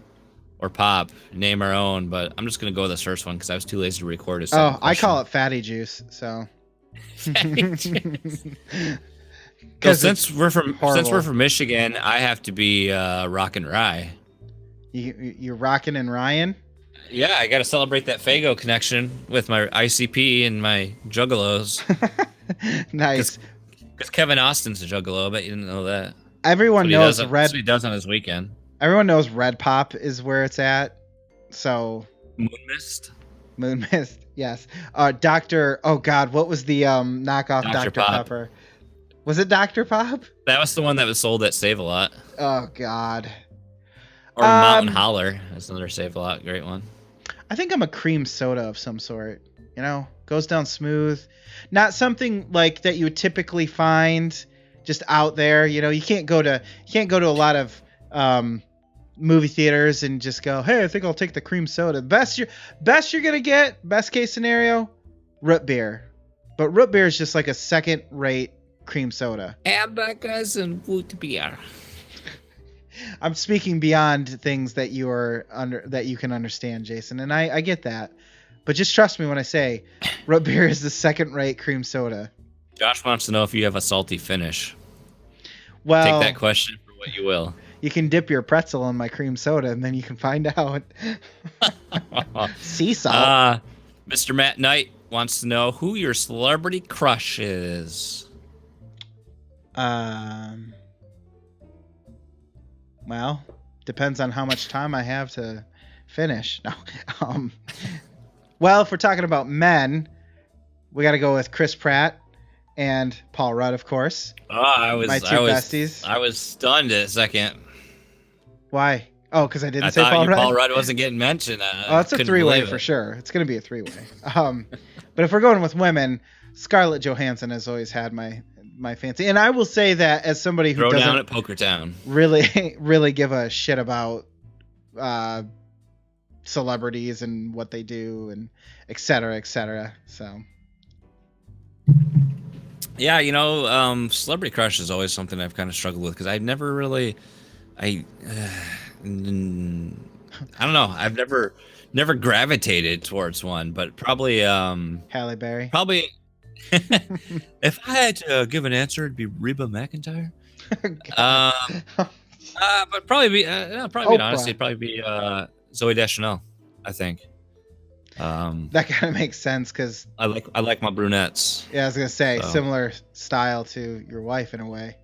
or pop, name our own. But I'm just gonna go with this first one because I was too lazy to record it. I call it Fatty Juice. So. So since we're from Michigan, I have to be Rockin' Rye. You're rocking and Ryan? Yeah, I got to celebrate that Fago connection with my ICP and my Juggalos. Nice. Because Kevin Austin's a Juggalo. I bet you didn't know that. Everyone knows Red. That's what he does on his weekend. Everyone knows Red Pop is where it's at. So. Moon Mist. Yes. Dr. Oh God, what was the knockoff Dr. Pepper? Was it Dr. Pop? That was the one that was sold at Save-A-Lot. Oh God. Or Mountain Holler. That's another Save-A-Lot. Great one. I think I'm a cream soda of some sort. Goes down smooth. Not something like that you would typically find just out there. You can't go to a lot of movie theaters and just go, hey, I think I'll take the cream soda. Best you're gonna get, best case scenario, root beer. But root beer is just like a second rate cream soda. Hamburgers and root beer. I'm speaking beyond things that that you can understand, Jason, and I get that. But just trust me when I say root beer is the second rate cream soda. Josh wants to know if you have a salty finish. Well, take that question for what you will. You can dip your pretzel in my cream soda, and then you can find out. Sea salt. Mr. Matt Knight wants to know who your celebrity crush is. Well, depends on how much time I have to finish. No. Well, if we're talking about men, we got to go with Chris Pratt and Paul Rudd, of course. Oh, I was besties. I was stunned a second. Why? Oh, because I didn't I say thought Paul Rudd. Paul Rudd wasn't getting mentioned. Oh, it's a three-way for sure. It's going to be a three-way. But if we're going with women, Scarlett Johansson has always had my fancy. And I will say that as somebody who doesn't down at Poker Town really give a shit about celebrities and what they do and et cetera. So yeah, celebrity crush is always something I've kind of struggled with because I've never really I don't know, I've never gravitated towards one, but probably Halle Berry. Probably if I had to give an answer, it'd be Reba McEntire. But probably be being honest, it'd probably be Zooey Deschanel, I think. That kind of makes sense because I like my brunettes. Yeah, I was gonna say similar style to your wife in a way.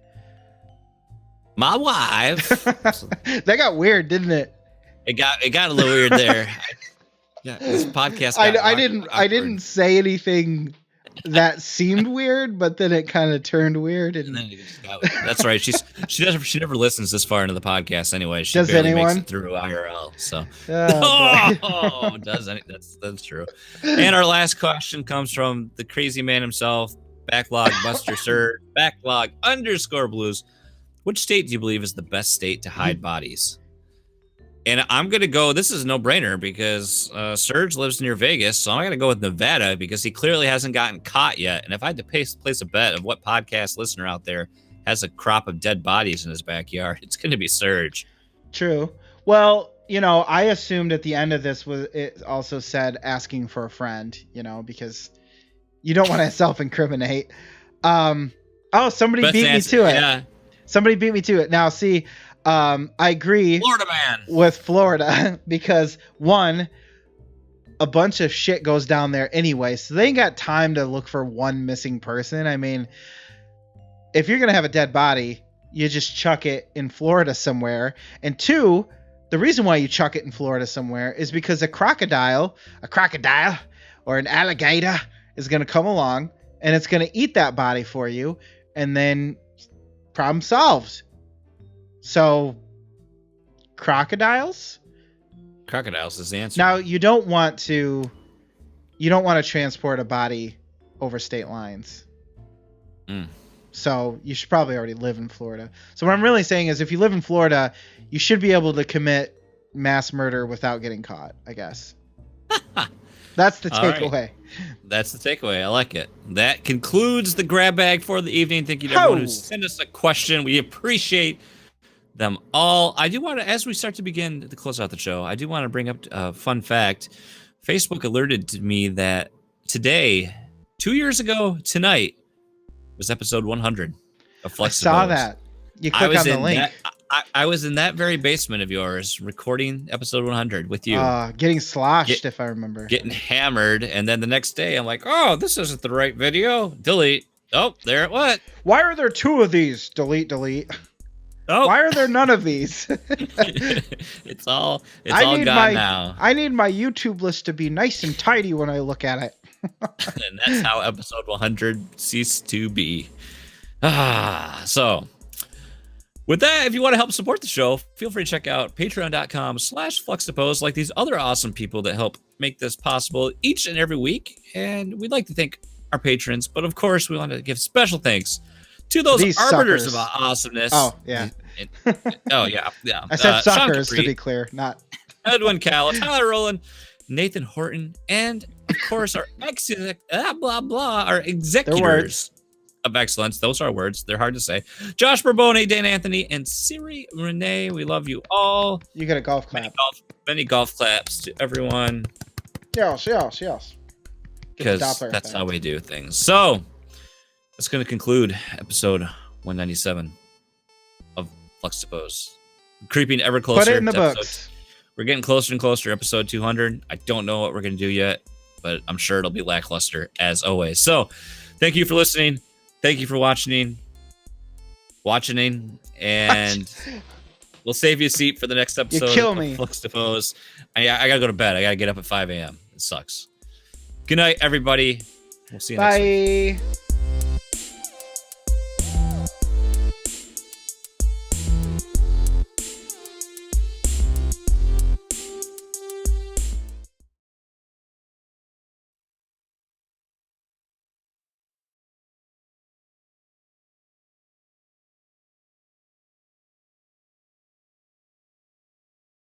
My wife. That got weird, didn't it? It got a little weird there. Yeah, this podcast. I didn't say anything that seemed weird, but then it kind of turned weird. And then that's right. She never listens this far into the podcast anyway. She does barely anyone? Makes it through IRL? So that's true. And our last question comes from the crazy man himself, Backlog Buster Sir, Backlog_Blues. Which state do you believe is the best state to hide bodies? And I'm going to go, this is a no-brainer because Serge lives near Vegas, so I'm going to go with Nevada because he clearly hasn't gotten caught yet. And if I had to place a bet of what podcast listener out there has a crop of dead bodies in his backyard, it's going to be Serge. True. Well, I assumed at the end of this it also said asking for a friend, because you don't want to self-incriminate. Somebody beat me to it. Yeah. Somebody beat me to it. Now, see, I agree Florida man with Florida because one, a bunch of shit goes down there anyway, so they ain't got time to look for one missing person. I mean, if you're gonna have a dead body, you just chuck it in Florida somewhere. And two, the reason why you chuck it in Florida somewhere is because a crocodile or an alligator is gonna come along and it's gonna eat that body for you, and then problem solved. So, crocodiles is the answer. Now, you don't want to transport a body over state lines. So you should probably already live in Florida. So what I'm really saying is if you live in Florida, you should be able to commit mass murder without getting caught, I guess. That's the takeaway. Right. That's the takeaway. I like it. That concludes the grab bag for the evening. Thank you to everyone who sent us a question. We appreciate them all. I do want to, as we start to begin to close out the show, I do want to bring up a fun fact. Facebook alerted to me that today, 2 years ago tonight, was episode 100 of Fluxtaposed. I saw that. You click on the link. I was in that very basement of yours recording episode 100 with you. Getting sloshed, if I remember. Getting hammered. And then the next day, I'm like, oh, this isn't the right video. Delete. Oh, there it went. Why are there two of these? Delete. Oh. Why are there none of these? It's all gone now. I need my YouTube list to be nice and tidy when I look at it. And that's how episode 100 ceased to be. So with that, if you want to help support the show, feel free to check out patreon.com/Fluxtaposed, like these other awesome people that help make this possible each and every week. And we'd like to thank our patrons, but of course, we want to give special thanks to those arbiters of awesomeness. Oh, yeah. Yeah. I said suckers, to be clear, not Edwin Calla, Tyler Rowland, Nathan Horton, and of course our our executors of excellence. Those are words. They're hard to say. Josh Bourbone, Dan Anthony, and Siri Renee. We love you all. You get a golf clap. Many golf claps to everyone. Yes. Because that's how we do things. So that's going to conclude episode 197 of Fluxtaposed. Creeping ever closer. Put it in the books. We're getting closer and closer to episode 200. I don't know what we're going to do yet, but I'm sure it'll be lackluster as always. So thank you for listening. Thank you for watching. watching, and we'll save you a seat for the next episode kill me. of Fluxtaposed. I gotta go to bed. I gotta get up at 5 a.m. It sucks. Good night, everybody. We'll see you next week. Bye.